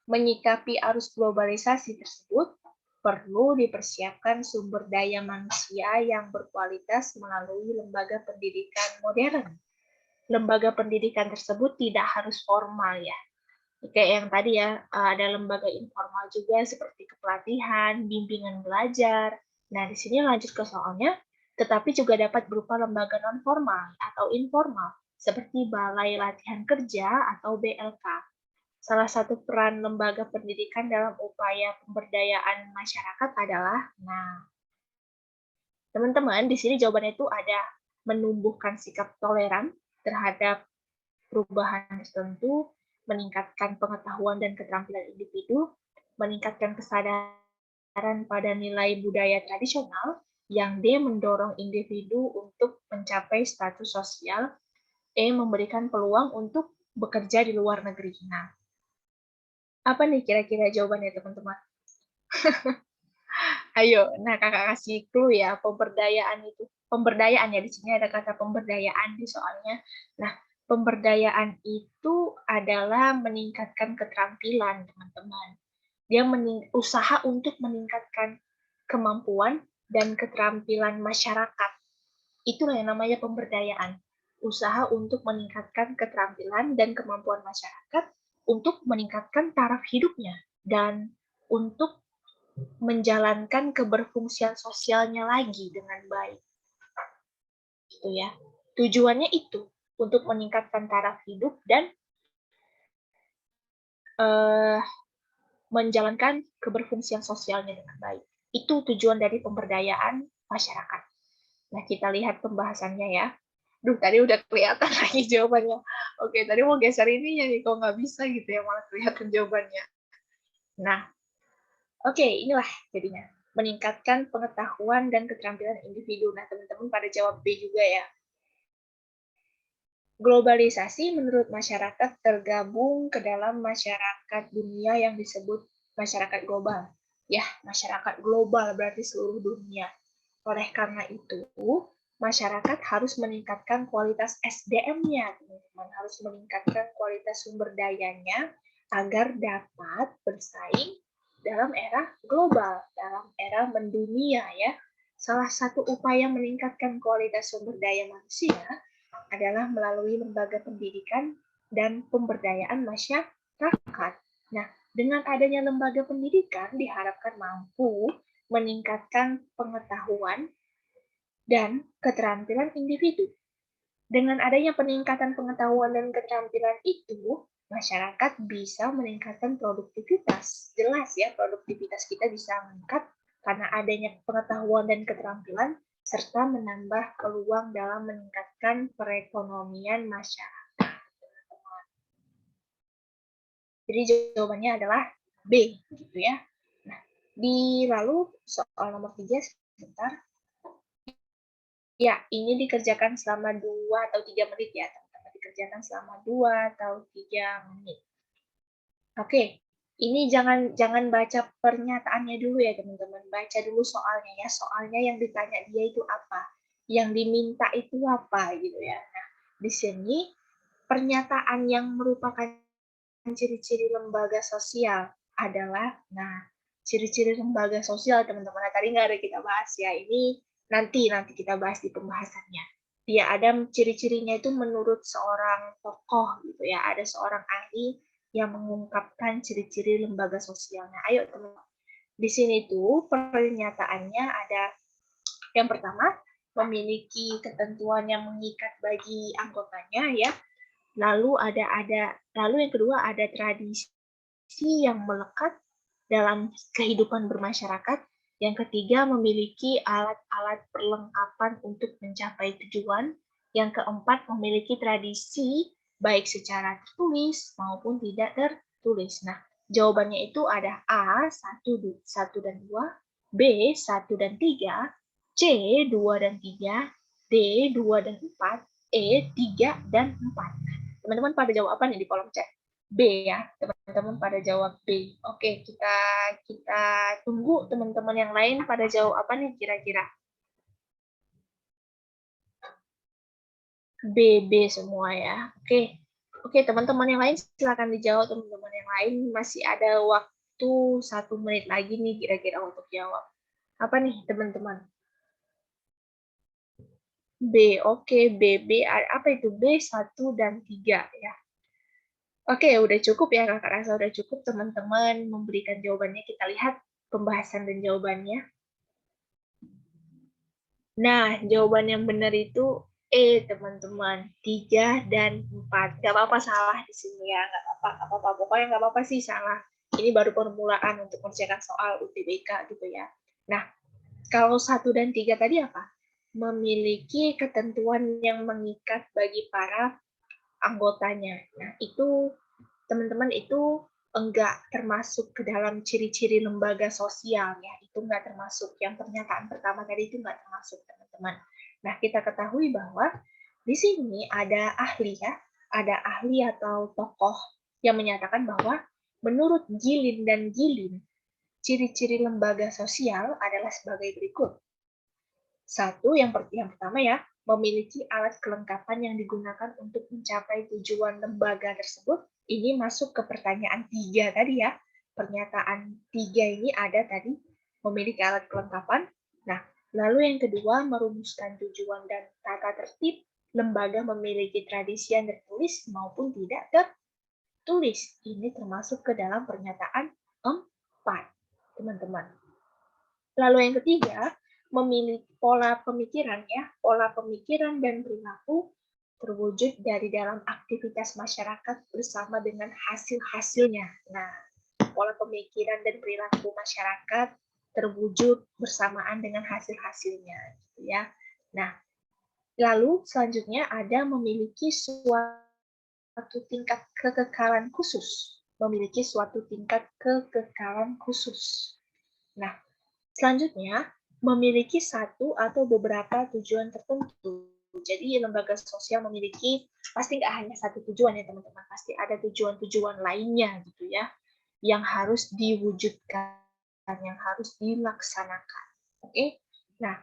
Menyikapi arus globalisasi tersebut, perlu dipersiapkan sumber daya manusia yang berkualitas melalui lembaga pendidikan modern. Lembaga pendidikan tersebut tidak harus formal ya. Kayak yang tadi ya, ada lembaga informal juga seperti kepelatihan, bimbingan belajar. Nah, di sini lanjut ke soalnya, tetapi juga dapat berupa lembaga non-formal atau informal, seperti Balai Latihan Kerja atau BLK. Salah satu peran lembaga pendidikan dalam upaya pemberdayaan masyarakat adalah, nah, teman-teman, di sini jawabannya itu ada menumbuhkan sikap toleran terhadap perubahan tertentu, meningkatkan pengetahuan dan keterampilan individu, meningkatkan kesadaran pada nilai budaya tradisional, yang D mendorong individu untuk mencapai status sosial, E memberikan peluang untuk bekerja di luar negeri. Nah, apa nih kira-kira jawabannya teman-teman? Ayo, nah kakak kasih clue ya, pemberdayaan itu. Pemberdayaan ya, di sini ada kata pemberdayaan di soalnya. Nah, pemberdayaan itu adalah meningkatkan keterampilan, teman-teman. Dia usaha untuk meningkatkan kemampuan dan keterampilan masyarakat. Itulah yang namanya pemberdayaan. Usaha untuk meningkatkan keterampilan dan kemampuan masyarakat untuk meningkatkan taraf hidupnya dan untuk menjalankan keberfungsian sosialnya lagi dengan baik. Gitu ya. Tujuannya itu untuk meningkatkan taraf hidup dan menjalankan keberfungsian sosialnya dengan baik. Itu tujuan dari pemberdayaan masyarakat. Nah, kita lihat pembahasannya ya. Tadi udah kelihatan lagi jawabannya. Oke, tadi mau geser ininya nih, kok nggak bisa gitu ya, malah kelihatan jawabannya. Nah, oke, inilah jadinya. Meningkatkan pengetahuan dan keterampilan individu. Nah, teman-teman pada jawab B juga ya. Globalisasi menurut masyarakat tergabung ke dalam masyarakat dunia yang disebut masyarakat global. Ya, masyarakat global berarti seluruh dunia. Oleh karena itu, masyarakat harus meningkatkan kualitas SDM-nya, teman-teman. Harus meningkatkan kualitas sumber dayanya agar dapat bersaing dalam era global, dalam era mendunia ya. Salah satu upaya meningkatkan kualitas sumber daya manusia adalah melalui lembaga pendidikan dan pemberdayaan masyarakat. Nah, dengan adanya lembaga pendidikan diharapkan mampu meningkatkan pengetahuan dan keterampilan individu. Dengan adanya peningkatan pengetahuan dan keterampilan itu, masyarakat bisa meningkatkan produktivitas. Jelas ya, produktivitas kita bisa meningkat karena adanya pengetahuan dan keterampilan serta menambah peluang dalam meningkatkan perekonomian masyarakat. Jadi jawabannya adalah B, gitu ya. Nah, lalu soal nomor 3 sebentar. Ya, ini dikerjakan selama 2 atau 3 menit ya, teman-teman. Dikerjakan selama 2 atau 3 menit. Oke, ini jangan baca pernyataannya dulu ya, teman-teman. Baca dulu soalnya ya. Soalnya yang ditanya dia itu apa? Yang diminta itu apa gitu ya. Nah, di sini pernyataan yang merupakan ciri-ciri lembaga sosial adalah, nah, ciri-ciri lembaga sosial, teman-teman. Nah, tadi nggak ada kita bahas ya. Ini nanti kita bahas di pembahasannya. Dia ada ciri-cirinya itu menurut seorang tokoh gitu ya. Ada seorang ahli yang mengungkapkan ciri-ciri lembaga sosialnya. Ayo teman-teman. Di sini tuh pernyataannya ada yang pertama, memiliki ketentuan yang mengikat bagi anggotanya ya. Lalu yang kedua ada tradisi yang melekat dalam kehidupan bermasyarakat Yang ketiga, memiliki alat-alat perlengkapan untuk mencapai tujuan. Yang keempat, memiliki tradisi baik secara tertulis maupun tidak tertulis. Nah, jawabannya itu ada A, 1 dan 2, B, 1 dan 3, C, 2 dan 3, D, 2 dan 4, E, 3 dan 4. Teman-teman pada jawab apa nih di kolom chat? B ya, teman-teman pada jawab B. Oke, kita tunggu teman-teman yang lain pada jawab apa nih kira-kira? B, B semua ya. Oke. Oke, teman-teman yang lain silakan dijawab, teman-teman yang lain masih ada waktu 1 menit lagi nih kira-kira untuk jawab. Apa nih teman-teman? B, oke, B, apa itu? B, 1 dan 3 ya. Oke, udah cukup ya, kakak rasa udah cukup teman-teman memberikan jawabannya. Kita lihat pembahasan dan jawabannya. Nah, jawaban yang benar itu E, teman-teman. 3 dan 4. Gak apa-apa salah di sini ya, gak apa-apa. Pokoknya gak apa-apa sih salah. Ini baru permulaan untuk mengerjakan soal UTBK gitu ya. Nah, kalau 1 dan 3 tadi apa? Memiliki ketentuan yang mengikat bagi para anggotanya. Nah, itu teman-teman itu enggak termasuk ke dalam ciri-ciri lembaga sosial ya. Itu enggak termasuk. Yang pernyataan pertama tadi itu enggak termasuk, teman-teman. Nah, kita ketahui bahwa di sini ada ahli ya, ada ahli atau tokoh yang menyatakan bahwa menurut Gilin dan Gilin, ciri-ciri lembaga sosial adalah sebagai berikut. Satu, yang pertama ya, memiliki alat kelengkapan yang digunakan untuk mencapai tujuan lembaga tersebut. Ini masuk ke pertanyaan 3 tadi ya. Pernyataan 3 ini ada tadi, memiliki alat kelengkapan. Nah, lalu yang kedua, merumuskan tujuan dan tata tertib. Lembaga memiliki tradisi yang tertulis maupun tidak tertulis. Ini termasuk ke dalam pernyataan 4, teman-teman. Lalu yang ketiga, memiliki pola pemikiran ya, pola pemikiran dan perilaku terwujud dari dalam aktivitas masyarakat bersama dengan hasil-hasilnya. Nah, pola pemikiran dan perilaku masyarakat terwujud bersamaan dengan hasil-hasilnya, gitu ya. Nah, lalu selanjutnya ada memiliki suatu tingkat kekekalan khusus, memiliki suatu tingkat kekekalan khusus. Nah, selanjutnya, memiliki satu atau beberapa tujuan tertentu. Jadi, lembaga sosial memiliki, pasti nggak hanya satu tujuan ya teman-teman, pasti ada tujuan-tujuan lainnya gitu ya, yang harus diwujudkan, yang harus dilaksanakan. Oke? Nah,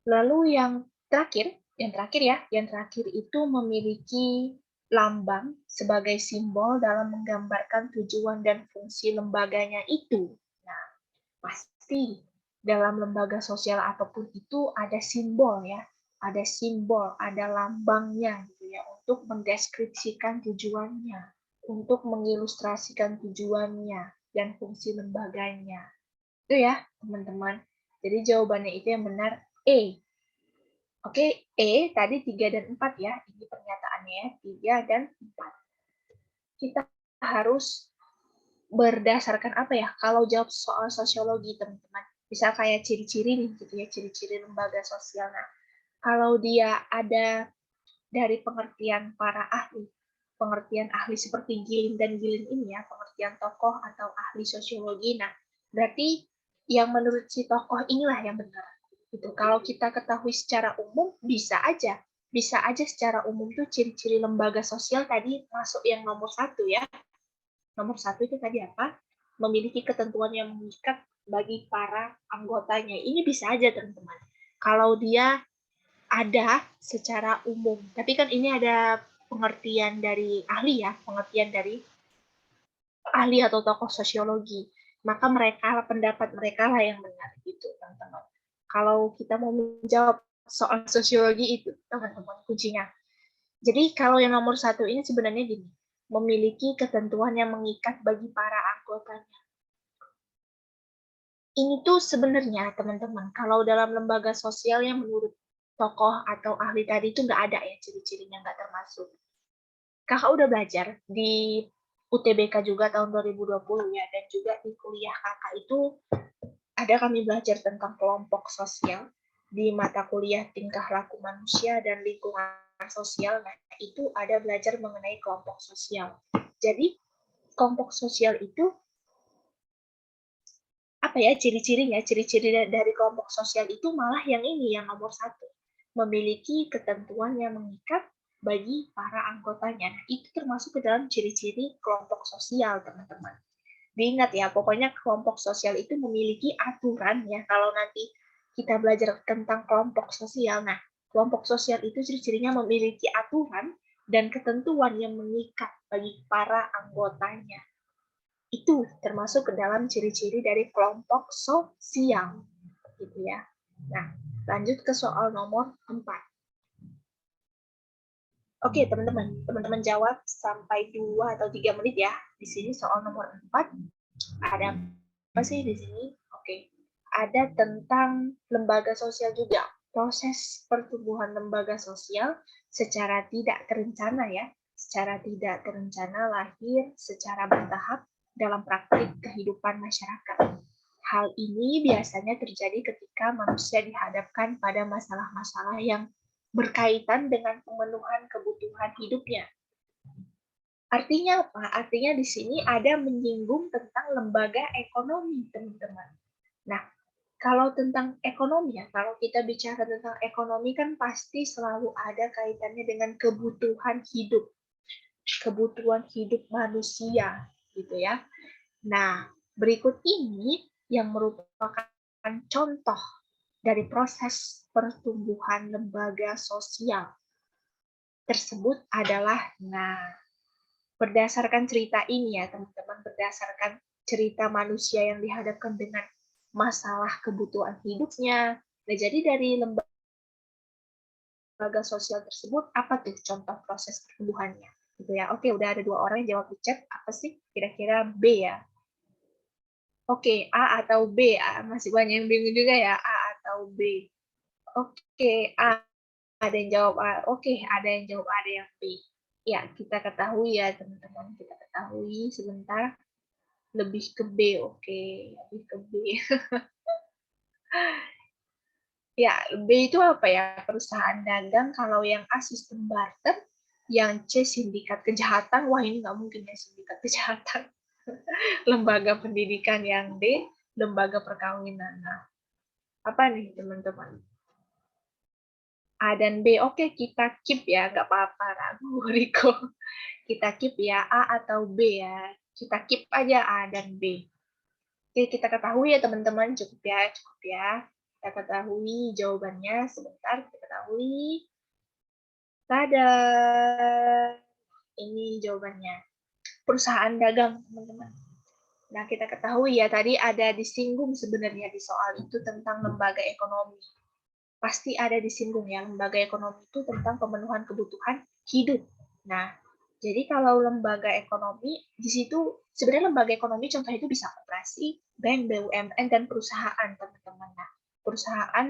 lalu yang terakhir itu memiliki lambang sebagai simbol dalam menggambarkan tujuan dan fungsi lembaganya itu. Nah, pasti dalam lembaga sosial apapun itu ada simbol ya, ada simbol, ada lambangnya gitu ya untuk mendeskripsikan tujuannya, untuk mengilustrasikan tujuannya dan fungsi lembaganya. Itu ya, teman-teman. Jadi jawabannya itu yang benar E. Oke, E tadi 3 dan 4 ya, ini pernyataannya ya, 3 dan 4. Kita harus berdasarkan apa ya? Kalau jawab soal sosiologi, teman-teman, bisa kayak ciri-ciri nih, gitu ya, ciri-ciri lembaga sosial. Nah, kalau dia ada dari pengertian para ahli, pengertian ahli seperti Gilin dan Gilin ini ya, pengertian tokoh atau ahli sosiologi. Nah, berarti yang menurut si tokoh inilah yang benar. Gitu. Kalau kita ketahui secara umum, bisa aja secara umum tuh ciri-ciri lembaga sosial tadi masuk yang nomor 1 ya. Nomor 1 itu tadi apa? Memiliki ketentuan yang mengikat bagi para anggotanya. Ini bisa aja, teman-teman. Kalau dia ada secara umum. Tapi kan ini ada pengertian dari ahli ya, pengertian dari ahli atau tokoh sosiologi. Maka pendapat mereka lah yang benar gitu, teman-teman. Kalau kita mau menjawab soal sosiologi itu, teman-teman, kuncinya. Jadi kalau yang nomor 1 ini sebenarnya gini, memiliki ketentuan yang mengikat bagi para anggotanya. Ini tuh sebenarnya, teman-teman, kalau dalam lembaga sosial yang menurut tokoh atau ahli tadi itu nggak ada ya ciri-cirinya, nggak termasuk. Kakak udah belajar di UTBK juga tahun 2020 ya, dan juga di kuliah kakak itu ada kami belajar tentang kelompok sosial di mata kuliah tingkah laku manusia dan lingkungan sosial. Nah, itu ada belajar mengenai kelompok sosial. Jadi, kelompok sosial itu apa ya ciri-cirinya? Ciri-ciri dari kelompok sosial itu malah yang ini, yang nomor 1, memiliki ketentuan yang mengikat bagi para anggotanya. Nah, itu termasuk ke dalam ciri-ciri kelompok sosial, teman-teman. Diingat ya, pokoknya kelompok sosial itu memiliki aturan ya. Kalau nanti kita belajar tentang kelompok sosial, nah, kelompok sosial itu ciri-cirinya memiliki aturan dan ketentuan yang mengikat bagi para anggotanya. Itu termasuk ke dalam ciri-ciri dari kelompok sosial, gitu ya. Nah, lanjut ke soal nomor 4. Oke, teman-teman jawab sampai 2 atau 3 menit ya. Di sini soal nomor 4 ada apa sih di sini? Oke. Ada tentang lembaga sosial juga. Proses pertumbuhan lembaga sosial secara tidak terencana ya. Secara tidak terencana lahir secara bertahap dalam praktik kehidupan masyarakat. Hal ini biasanya terjadi ketika manusia dihadapkan pada masalah-masalah yang berkaitan dengan pemenuhan kebutuhan hidupnya. Artinya apa? Artinya di sini ada menyinggung tentang lembaga ekonomi, teman-teman. Nah, kalau tentang ekonomi ya, kalau kita bicara tentang ekonomi kan pasti selalu ada kaitannya dengan kebutuhan hidup manusia, gitu ya. Nah, berikut ini yang merupakan contoh dari proses pertumbuhan lembaga sosial tersebut adalah, nah, berdasarkan cerita ini ya teman-teman, berdasarkan cerita manusia yang dihadapkan dengan masalah kebutuhan hidupnya. Nah, jadi dari lembaga sosial tersebut, apa tuh contoh proses pertumbuhannya? Gitu ya. Oke, udah ada 2 orang yang jawab di chat. Apa sih? Kira-kira B ya. Oke, A atau B? Masih banyak yang bingung juga ya, A atau B. Oke, A. Ada yang jawab A. Oke, ada yang jawab A, ada yang B. Ya, kita ketahui ya teman-teman. Kita ketahui sebentar. Lebih ke B, oke. Lebih ke B. Ya, B itu apa ya? Perusahaan dagang. Kalau yang A sistem barter, yang C sindikat kejahatan. Wah, ini nggak mungkin ya sindikat kejahatan. Lembaga pendidikan yang D, lembaga perkawinan. Nah, apa nih teman-teman? A dan B, oke kita keep ya, nggak apa-apa ragu Riko. Kita keep ya, A atau B ya. Kita keep aja A dan B. Oke, kita ketahui ya teman-teman, cukup ya, cukup ya. Kita ketahui jawabannya, sebentar kita ketahui. Tada! Ini jawabannya. Perusahaan dagang, teman-teman. Nah, kita ketahui ya, tadi ada disinggung sebenarnya di soal itu tentang lembaga ekonomi. Pasti ada disinggung ya, lembaga ekonomi itu tentang pemenuhan kebutuhan hidup. Nah, jadi kalau lembaga ekonomi, di situ sebenarnya lembaga ekonomi contohnya itu bisa koperasi, bank, BUMN, dan perusahaan, teman-teman. Nah, perusahaan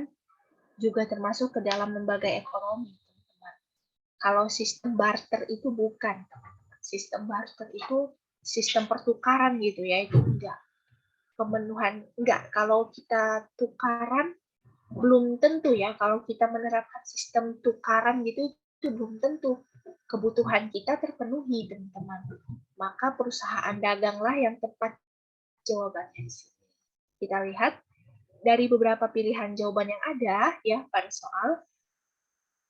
juga termasuk ke dalam lembaga ekonomi, teman-teman. Kalau sistem barter itu bukan, teman-teman. Sistem barter itu sistem pertukaran gitu ya, itu enggak. Pemenuhan, enggak. Kalau kita tukaran, belum tentu ya kalau kita menerapkan sistem tukaran gitu itu belum tentu kebutuhan kita terpenuhi teman-teman. Maka perusahaan daganglah yang tepat jawabannya di sini. Kita lihat dari beberapa pilihan jawaban yang ada ya pada soal,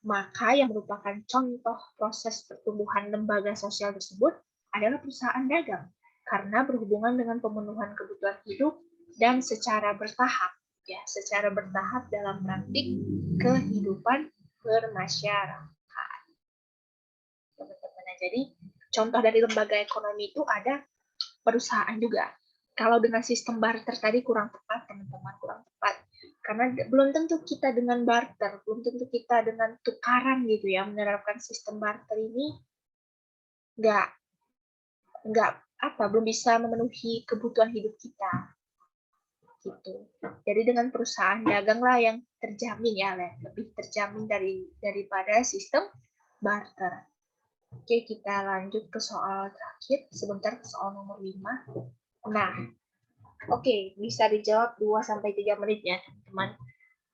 maka yang merupakan contoh proses pertumbuhan lembaga sosial tersebut adalah perusahaan dagang karena berhubungan dengan pemenuhan kebutuhan hidup dan secara bertahap ya, secara bertahap dalam praktik kehidupan bermasyarakat. Teman-teman, jadi contoh dari lembaga ekonomi itu ada perusahaan juga. Kalau dengan sistem barter tadi kurang tepat, teman-teman, kurang tepat. Karena belum tentu kita dengan barter, belum tentu kita dengan tukaran gitu ya, menerapkan sistem barter ini nggak nggak apa belum bisa memenuhi kebutuhan hidup kita gitu. Jadi dengan perusahaan dagang lah yang terjamin ya, lebih terjamin daripada sistem barter. Oke, kita lanjut ke soal terakhir. Sebentar ke soal nomor 5. Nah, Oke, bisa dijawab 2-3 menit ya, teman-teman.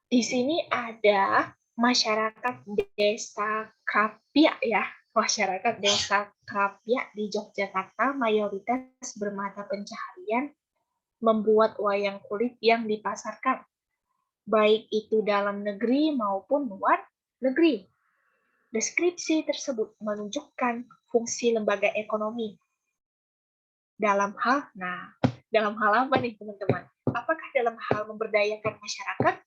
Di sini ada masyarakat desa Krapia ya. Masyarakat desa Krapia di Yogyakarta mayoritas bermata pencaharian membuat wayang kulit yang dipasarkan, baik itu dalam negeri maupun luar negeri. Deskripsi tersebut menunjukkan fungsi lembaga ekonomi dalam hal apa nih teman-teman? Apakah dalam hal memberdayakan masyarakat,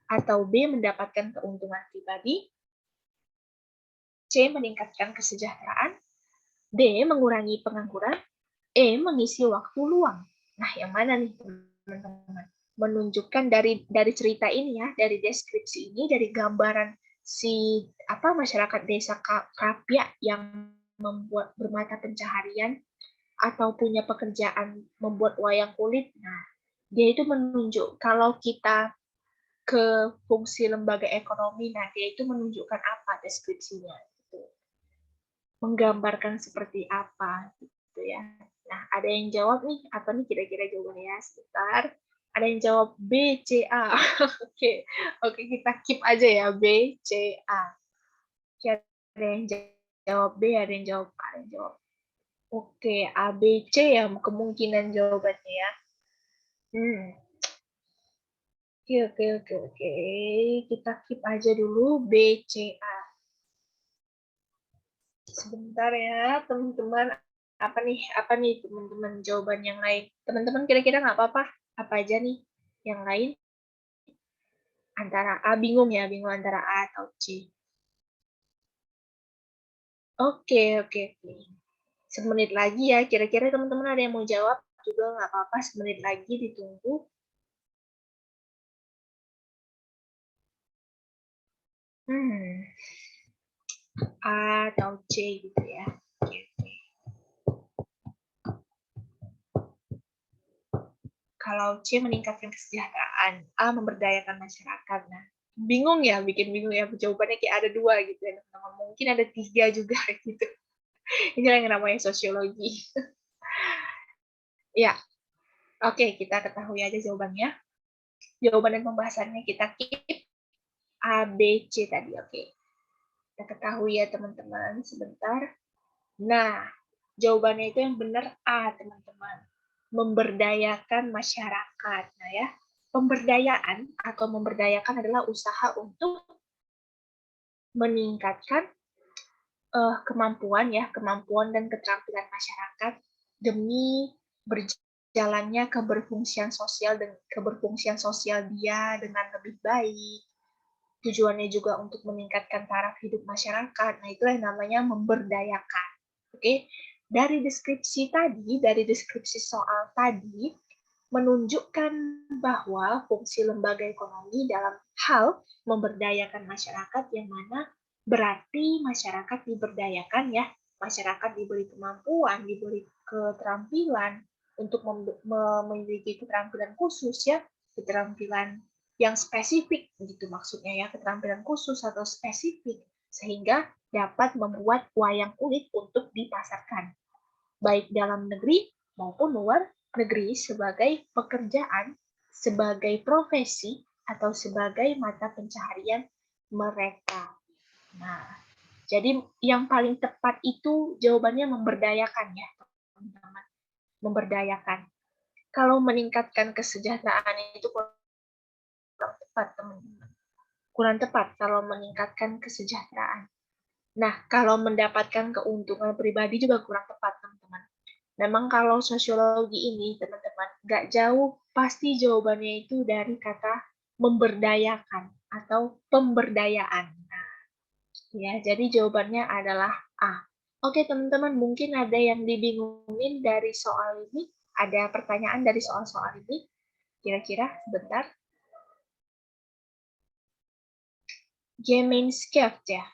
atau B, mendapatkan keuntungan pribadi, C, meningkatkan kesejahteraan, D, mengurangi pengangguran, E, mengisi waktu luang. Nah, yang mana nih teman-teman? Menunjukkan dari cerita ini ya, dari deskripsi ini, dari gambaran si masyarakat desa Krapia yang membuat bermata pencaharian atau punya pekerjaan membuat wayang kulit. Nah, dia itu menunjuk kalau kita ke fungsi lembaga ekonomi, nah dia itu menunjukkan apa deskripsinya, gitu. Menggambarkan seperti apa, gitu ya. Nah, ada yang jawab nih, apa nih kira-kira jawabannya? Sebentar. Ada yang jawab B, C, A. Oke, oke kita keep aja ya, B, C, A. Ada yang jawab B, ada yang jawab A, ada yang jawab. Oke, A, B, C ya kemungkinan jawabannya ya. Oke. Kita keep aja dulu B, C, A. Sebentar ya, teman-teman. Apa nih teman-teman jawaban yang lain? Teman-teman kira-kira nggak apa-apa? Apa aja nih yang lain? Antara A, bingung antara A atau C. Oke. Semenit lagi ya, kira-kira teman-teman ada yang mau jawab? Juga nggak apa-apa, semenit lagi ditunggu. A atau C gitu ya. Oke. Kalau C meningkatkan kesejahteraan, A memberdayakan masyarakat. Nah, bikin bingung ya, jawabannya kayak ada 2 gitu ya, teman-teman. Mungkin ada 3 juga gitu. Ini yang namanya sosiologi. Ya, oke, kita ketahui aja jawabannya. Jawaban dan pembahasannya kita keep A, B, C tadi, oke. Kita ketahui ya teman-teman, sebentar. Nah, jawabannya itu yang benar A, teman-teman. Memberdayakan masyarakat. Nah ya, pemberdayaan atau memberdayakan adalah usaha untuk meningkatkan kemampuan dan keterampilan masyarakat demi berjalannya keberfungsian sosial dia dengan lebih baik. Tujuannya juga untuk meningkatkan taraf hidup masyarakat. Nah, itulah yang namanya memberdayakan. Oke. Dari deskripsi soal tadi menunjukkan bahwa fungsi lembaga ekonomi dalam hal memberdayakan masyarakat, yang mana berarti masyarakat diberdayakan ya, masyarakat diberi kemampuan, diberi keterampilan untuk memiliki keterampilan khusus ya, keterampilan yang spesifik gitu maksudnya ya, keterampilan khusus atau spesifik sehingga dapat membuat wayang kulit untuk dipasarkan baik dalam negeri maupun luar negeri sebagai pekerjaan, sebagai profesi, atau sebagai mata pencaharian mereka. Nah, jadi yang paling tepat itu jawabannya memberdayakan ya, teman-teman. Memberdayakan. Kalau meningkatkan kesejahteraan itu kurang tepat, teman-teman. Kurang tepat kalau meningkatkan kesejahteraan. Nah, kalau mendapatkan keuntungan pribadi juga kurang tepat, teman-teman. Memang kalau sosiologi ini, teman-teman, nggak jauh pasti jawabannya itu dari kata memberdayakan atau pemberdayaan. Nah, ya, jadi jawabannya adalah A. Oke, teman-teman, mungkin ada yang dibingungin dari soal ini? Ada pertanyaan dari soal-soal ini? Kira-kira, sebentar. Gemeinschaft ya,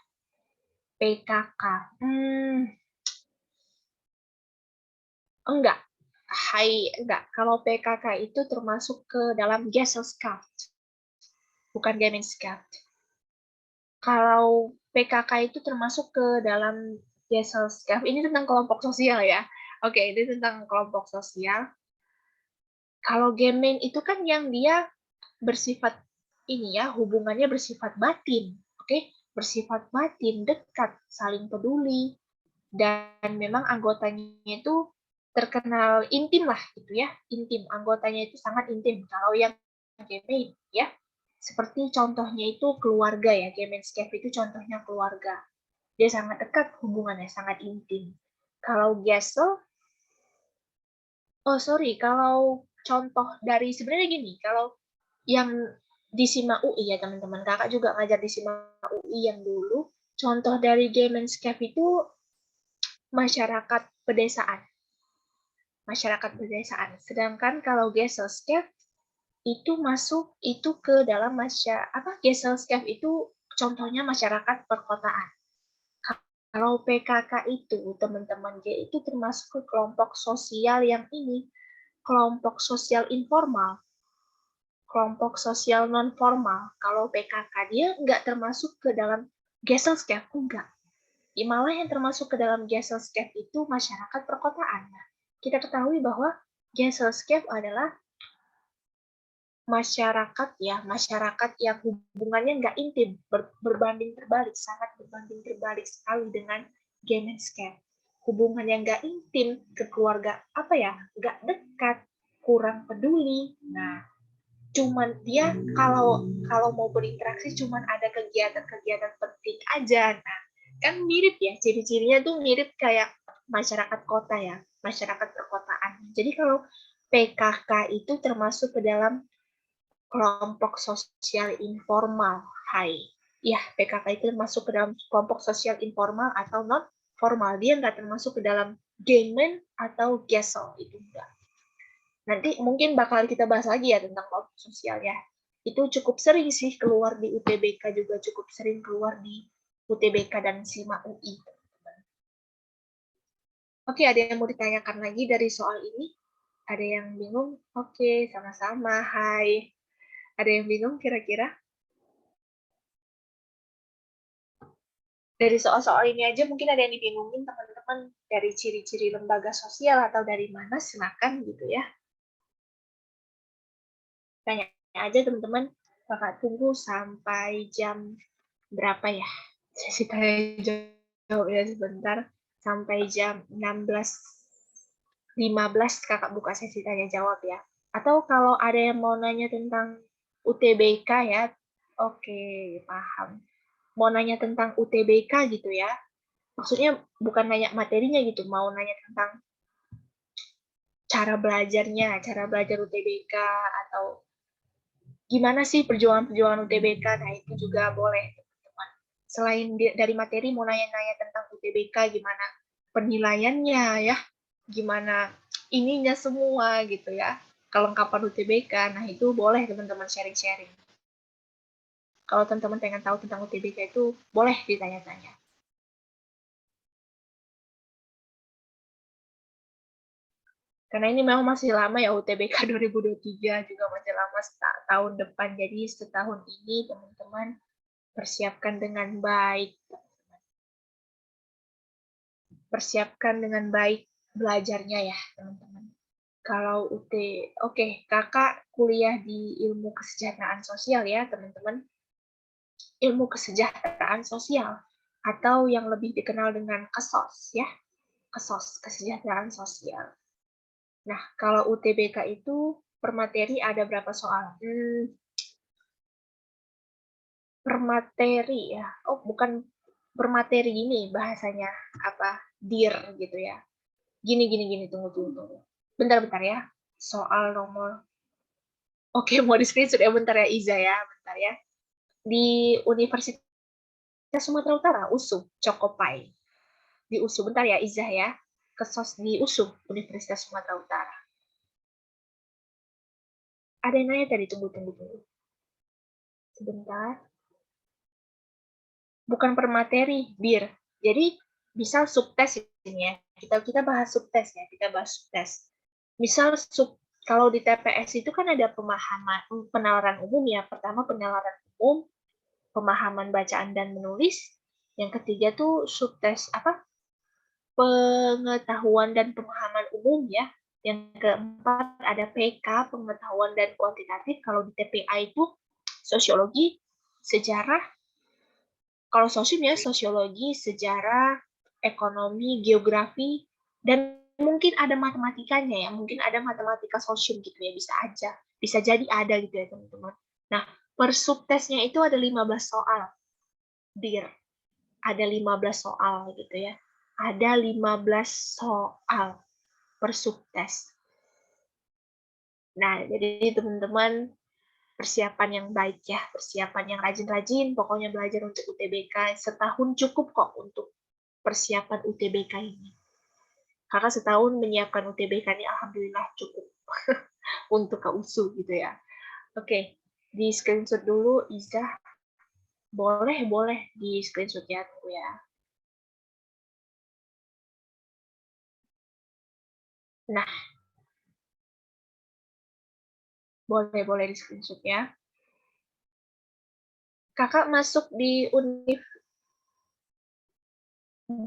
PKK. Enggak. Enggak. Kalau PKK itu termasuk ke dalam Gesellschaft, bukan Gemeinschaft. Kalau PKK itu termasuk ke dalam Gesellschaft. Ini tentang kelompok sosial ya. Oke, ini tentang kelompok sosial. Kalau game main itu kan yang dia bersifat ini ya, hubungannya bersifat batin, oke? Bersifat batin, dekat, saling peduli, dan memang anggotanya itu terkenal intim lah gitu ya, intim. Anggotanya itu sangat intim. Kalau yang game main ya, seperti contohnya itu keluarga ya, game Manscape itu contohnya keluarga. Dia sangat dekat hubungannya, sangat intim. Kalau Gesell, oh sorry, kalau contoh dari sebenarnya gini, kalau yang di SIMA UI ya teman-teman, kakak juga ngajar di SIMA UI yang dulu, contoh dari game Manscape itu masyarakat pedesaan. Masyarakat pedesaan. Sedangkan kalau Gesellscape itu masuk itu ke dalam Gesellscape itu contohnya masyarakat perkotaan. Kalau PKK itu teman-teman dia itu termasuk ke kelompok sosial yang ini, kelompok sosial informal, kelompok sosial non formal. Kalau PKK dia nggak termasuk ke dalam Gesellscape, enggak. Malah yang termasuk ke dalam Gesellscape itu masyarakat perkotaan. Nah, kita ketahui bahwa Gesellscape adalah masyarakat ya, masyarakat yang hubungannya nggak intim, berbanding terbalik, sangat berbanding terbalik sekali dengan Gamenscape. Hubungan yang nggak intim ke keluarga, apa ya, nggak dekat, kurang peduli. Nah, cuman dia kalau mau berinteraksi cuman ada kegiatan-kegiatan penting aja. Nah, kan mirip ya, ciri-cirinya tuh mirip kayak masyarakat kota ya, masyarakat perkotaan. Jadi kalau PKK itu termasuk ke dalam kelompok sosial informal. Hai. Ya, PKK itu masuk ke dalam kelompok sosial informal atau non formal. Dia nggak termasuk ke dalam gangman atau gesel. Itu enggak. Nanti mungkin bakal kita bahas lagi ya tentang kelompok sosial ya. Itu cukup sering sih keluar di UTBK, juga cukup sering keluar di UTBK dan SIMA UI. Oke, ada yang mau ditanyakan lagi dari soal ini? Ada yang bingung? Oke, sama-sama. Hai. Ada yang bingung kira-kira? Dari soal-soal ini aja mungkin ada yang dibingungin teman-teman dari ciri-ciri lembaga sosial atau dari mana, silakan gitu ya. Tanya aja teman-teman, bakal tunggu sampai jam berapa ya? Sesi tanya jawab ya sebentar. Sampai jam 16.15 kakak buka sesi tanya jawab ya. Atau kalau ada yang mau nanya tentang UTBK ya, oke, paham. Mau nanya tentang UTBK gitu ya, maksudnya bukan nanya materinya gitu, mau nanya tentang cara belajarnya, cara belajar UTBK, atau gimana sih perjuangan-perjuangan UTBK, nah itu juga boleh teman-teman. Selain dari materi, mau nanya-nanya tentang UTBK, gimana penilaiannya ya, gimana ininya semua gitu ya, kelengkapan UTBK, nah itu boleh teman-teman sharing-sharing. Kalau teman-teman pengen tahu tentang UTBK itu, boleh ditanya-tanya. Karena ini memang masih lama ya, UTBK 2023 juga masih lama, tahun depan. Jadi setahun ini teman-teman persiapkan dengan baik. Persiapkan dengan baik belajarnya ya teman-teman. Kalau oke, kakak kuliah di ilmu kesejahteraan sosial ya teman-teman. Ilmu kesejahteraan sosial atau yang lebih dikenal dengan KESOS ya. KESOS, kesejahteraan sosial. Nah, kalau UTBK itu per materi ada berapa soal? Per materi ya. Oh, bukan per materi ini bahasanya apa? Dir gitu ya. Gini, tunggu. Bentar ya. Soal nomor. Oke, mau di screenshot ya, bentar ya Iza ya, bentar ya. Di Universitas Sumatera Utara, USU, Cokopai. Di USU, bentar ya Iza ya. Kesos di USU, Universitas Sumatera Utara. Ada yang nanya tadi, tunggu. Sebentar. Bukan per materi, bir. Jadi misal subtes ini ya. Kita bahas subtes ya, Misal kalau di TPS itu kan ada pemahaman penalaran umum ya. Pertama penalaran umum, pemahaman bacaan dan menulis. Yang ketiga tuh subtes apa? Pengetahuan dan pemahaman umum ya. Yang keempat ada PK, pengetahuan dan kuantitatif. Kalau di TPA itu sosiologi, sejarah. Kalau sosium ya sosiologi, sejarah, ekonomi, geografi, dan mungkin ada matematikanya ya. Mungkin ada matematika sosium gitu ya, bisa aja. Bisa jadi ada gitu ya teman-teman. Nah, per subtesnya itu ada 15 soal. Dir, ada 15 soal gitu ya. Ada 15 soal per subtes. Nah, jadi teman-teman persiapan yang baik ya, persiapan yang rajin-rajin, pokoknya belajar untuk UTBK setahun cukup kok untuk persiapan UTBK ini. Kakak setahun menyiapkan UTBK ini alhamdulillah cukup untuk ke USU gitu ya. Oke, di screenshot dulu Iza. Boleh di screenshot ya, tunggu ya. Nah, boleh di screenshot ya. Kakak masuk di univ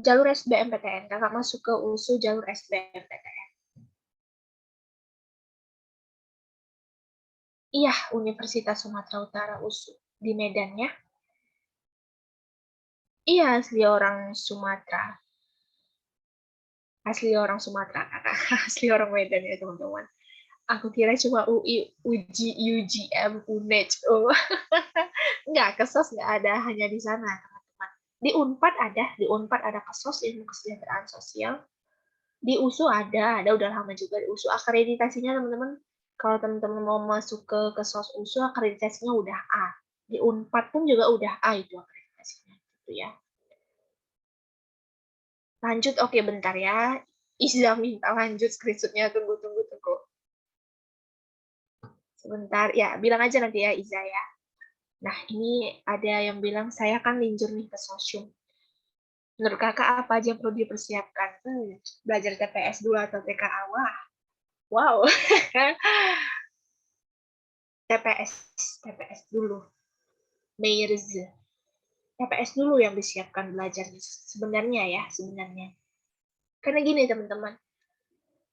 jalur SBMPTN. Kakak masuk ke USU jalur SBMPTN. Iya, Universitas Sumatera Utara USU di Medan ya. Iya, asli orang Sumatera. Asli orang Sumatera, kakak. Asli orang Medan ya, teman-teman. Aku kira cuma UI, UGI, UGM, UNED. Oh. Enggak, kesos nggak ada, hanya di sana, teman-teman. Di Unpad ada kesos, ilmu kesejahteraan sosial. Di USU ada udah lama juga di USU. Akreditasinya, teman-teman, kalau teman-teman mau masuk ke kesos USU, akreditasinya udah A. Di Unpad pun juga udah A itu akreditasinya, gitu ya. Lanjut, oke bentar ya. Iza minta lanjut screenshotnya, tunggu. Sebentar, ya bilang aja nanti ya Iza ya. Nah, ini ada yang bilang, saya kan linjur nih ke sosium. Menurut kakak apa aja yang perlu dipersiapkan? Belajar TPS dulu atau TKA? Wow. TPS dulu. Meirs. TPS dulu yang disiapkan belajarnya. Sebenarnya. Karena gini teman-teman,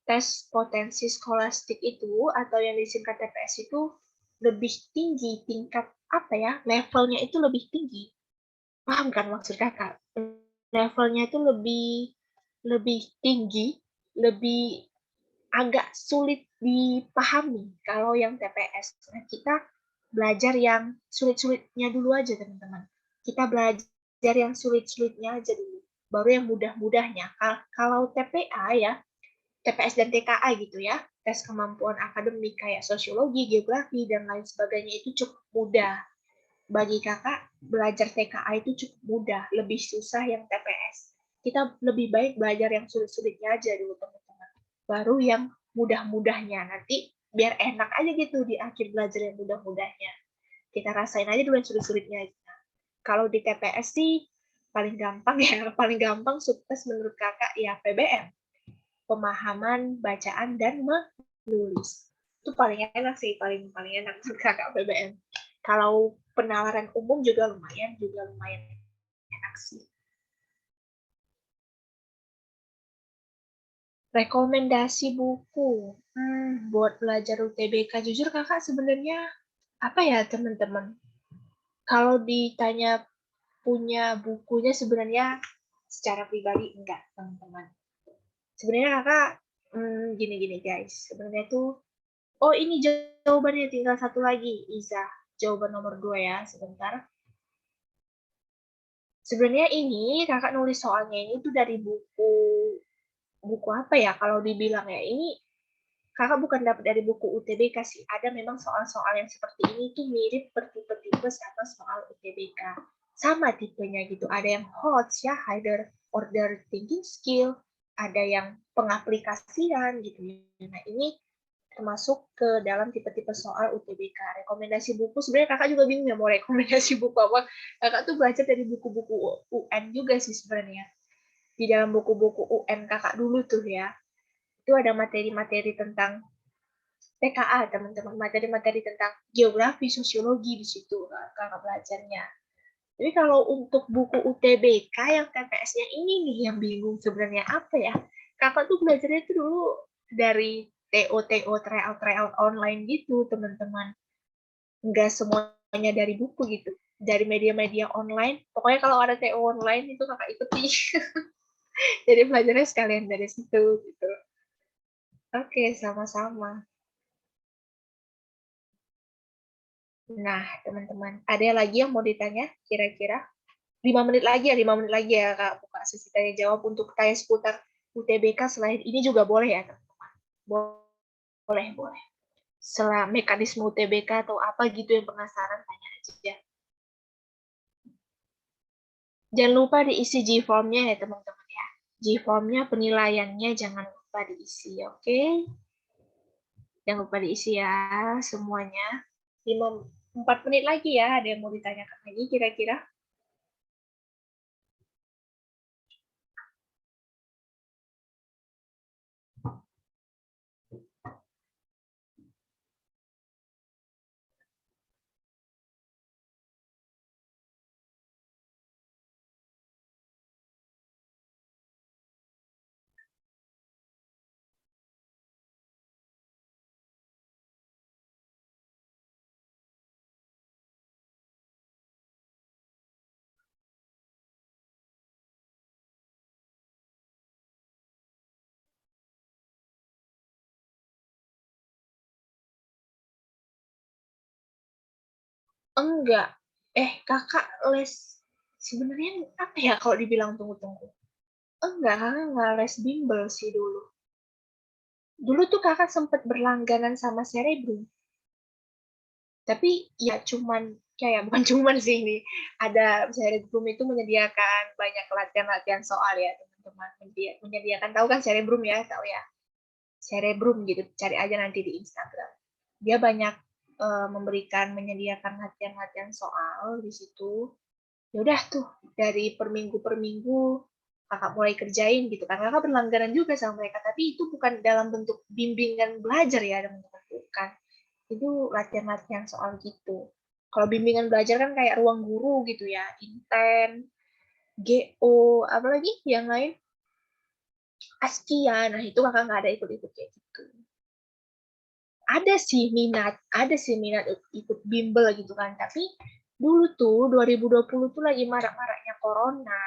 tes potensi skolastik itu atau yang disingkat TPS itu lebih tinggi tingkat apa ya, levelnya itu lebih tinggi. Paham kan maksud kakak? Levelnya itu lebih lebih tinggi, lebih agak sulit dipahami kalau yang TPS. Nah, kita belajar yang sulit-sulitnya dulu aja teman-teman. Kita belajar yang sulit-sulitnya aja dulu, baru yang mudah-mudahnya. Kalau TPA ya, TPS dan TKA gitu ya, tes kemampuan akademik kayak sosiologi, geografi, dan lain sebagainya itu cukup mudah. Bagi kakak, belajar TKA itu cukup mudah, lebih susah yang TPS. Kita lebih baik belajar yang sulit-sulitnya aja dulu teman-teman. Baru yang mudah-mudahnya, nanti biar enak aja gitu di akhir belajar yang mudah-mudahnya. Kita rasain aja dulu yang sulit-sulitnya aja. Kalau di TPS sih, paling gampang ya, paling gampang sukses menurut kakak ya PBM, pemahaman, bacaan, dan menulis. Itu paling enak sih, paling enak menurut kakak PBM. Kalau penalaran umum juga lumayan enak sih. Rekomendasi buku buat belajar UTBK, jujur kakak sebenarnya apa ya teman-teman, kalau ditanya punya bukunya sebenarnya secara pribadi enggak teman-teman. Sebenarnya kakak gini guys, sebenarnya tuh, oh ini jawabannya tinggal satu lagi Iza, jawaban nomor 2 ya, sebentar. Sebenarnya ini kakak nulis soalnya ini tuh dari buku apa ya, kalau dibilang ya ini kakak bukan dapat dari buku UTBK sih, ada memang soal-soal yang seperti ini tuh mirip bertipe-tipe sama soal UTBK, sama tipenya gitu, ada yang HOTS ya, higher order thinking skill, ada yang pengaplikasian gitu. Nah ini termasuk ke dalam tipe-tipe soal UTBK. Rekomendasi buku, sebenarnya kakak juga bingung ya mau rekomendasi buku apa. Kakak tuh belajar dari buku-buku UN juga sih sebenarnya. Di dalam buku-buku UN kakak dulu tuh ya, itu ada materi-materi tentang TKA, teman-teman, materi-materi tentang geografi, sosiologi di situ kakak belajarnya. Jadi kalau untuk buku UTBK yang TPS-nya ini nih yang bingung sebenarnya apa ya. Kakak tuh belajarnya tuh dulu dari TO tryout online gitu, teman-teman. Nggak semuanya dari buku gitu, dari media-media online. Pokoknya kalau ada TO online itu kakak ikuti. Jadi belajarnya sekalian dari situ gitu. Oke, sama-sama. Nah, teman-teman, ada lagi yang mau ditanya kira-kira? 5 menit lagi ya, 5 menit lagi ya Kak, buka sesi tanya jawab untuk tanya seputar UTBK selain ini juga boleh ya teman-teman? Boleh, boleh. Setelah mekanisme UTBK atau apa gitu yang penasaran, tanya aja. Jangan lupa diisi G-form-nya ya teman-teman ya. G-form-nya penilaiannya jangan lupa diisi, oke? Jangan lupa diisi ya semuanya. 4 menit lagi ya, ada yang mau ditanyakan lagi kira-kira? Enggak. Kakak les sebenarnya apa ya kalau dibilang tunggu-tunggu? Enggak, kakak nggak les bimbel sih dulu. Dulu tuh kakak sempat berlangganan sama Cerebrum. Tapi ya cuman kayak bukan cuman sih ini. Ada Cerebrum itu menyediakan banyak latihan-latihan soal ya teman-teman. Menyediakan tahu kan Cerebrum ya, tahu ya. Cerebrum gitu, cari aja nanti di Instagram. Dia banyak memberikan menyediakan latihan-latihan soal di situ. Ya udah tuh dari per minggu kakak mulai kerjain gitu kan, kakak berlangganan juga sama mereka, tapi itu bukan dalam bentuk bimbingan belajar ya teman-teman, bukan, itu latihan-latihan soal gitu. Kalau bimbingan belajar kan kayak ruang guru gitu ya, Inten, GO, apalagi yang lain, Askia, nah itu kakak nggak ada ikut-ikut kayak gitu. Ada sih minat ikut bimbel gitu kan, tapi dulu tuh 2020 tuh lagi marak-maraknya corona.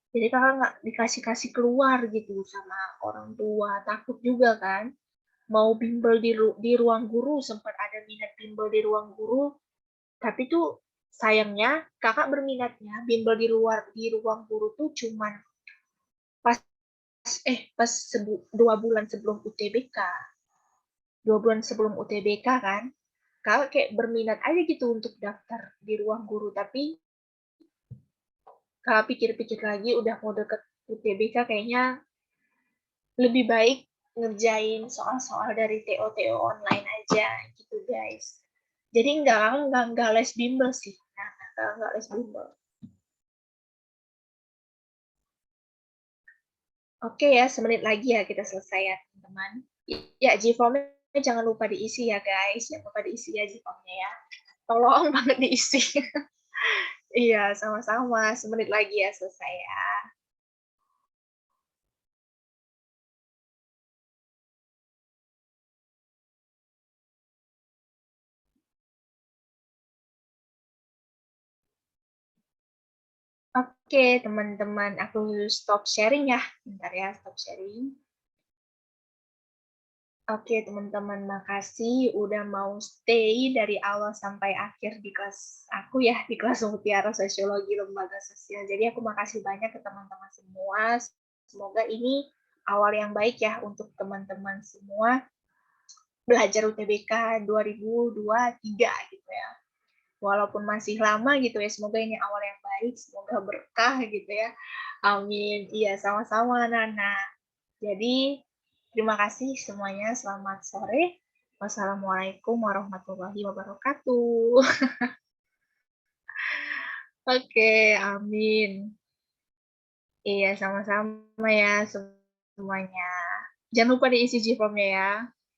Jadi kakak nggak dikasih-kasih keluar gitu sama orang tua, takut juga kan. Mau bimbel di ruang guru, sempat ada minat bimbel di ruang guru, tapi tuh sayangnya kakak berminatnya bimbel di ruang guru tuh cuman pas 2 bulan sebelum UTBK. 2 bulan sebelum UTBK kan, kakak kayak berminat aja gitu untuk daftar di ruang guru, tapi kakak pikir-pikir lagi udah mau deket UTBK kayaknya lebih baik ngerjain soal-soal dari TO online aja gitu guys. Jadi nggak les bimbel sih, nggak les bimbel. Oke ya, semenit lagi ya kita selesai ya teman-teman. Ya, G-form-nya jangan lupa diisi ya guys, jangan lupa diisi ya G-form-nya ya. Tolong banget diisi. Iya, sama-sama. Semenit lagi ya selesai ya. Oke, teman-teman, aku stop sharing ya. Bentar ya, stop sharing. Oke, teman-teman, makasih udah mau stay dari awal sampai akhir di kelas aku ya, di kelas Mutiara Sosiologi Lembaga Sosial. Jadi aku makasih banyak ke teman-teman semua. Semoga ini awal yang baik ya untuk teman-teman semua belajar UTBK 2023 gitu ya. Walaupun masih lama gitu ya, semoga ini awal yang baik, semoga berkah gitu ya. Amin. Iya, sama-sama Nana. Jadi, terima kasih semuanya. Selamat sore. Wassalamualaikum warahmatullahi wabarakatuh. Oke, amin. Iya, sama-sama ya semuanya. Jangan lupa diisi G-form-nya ya.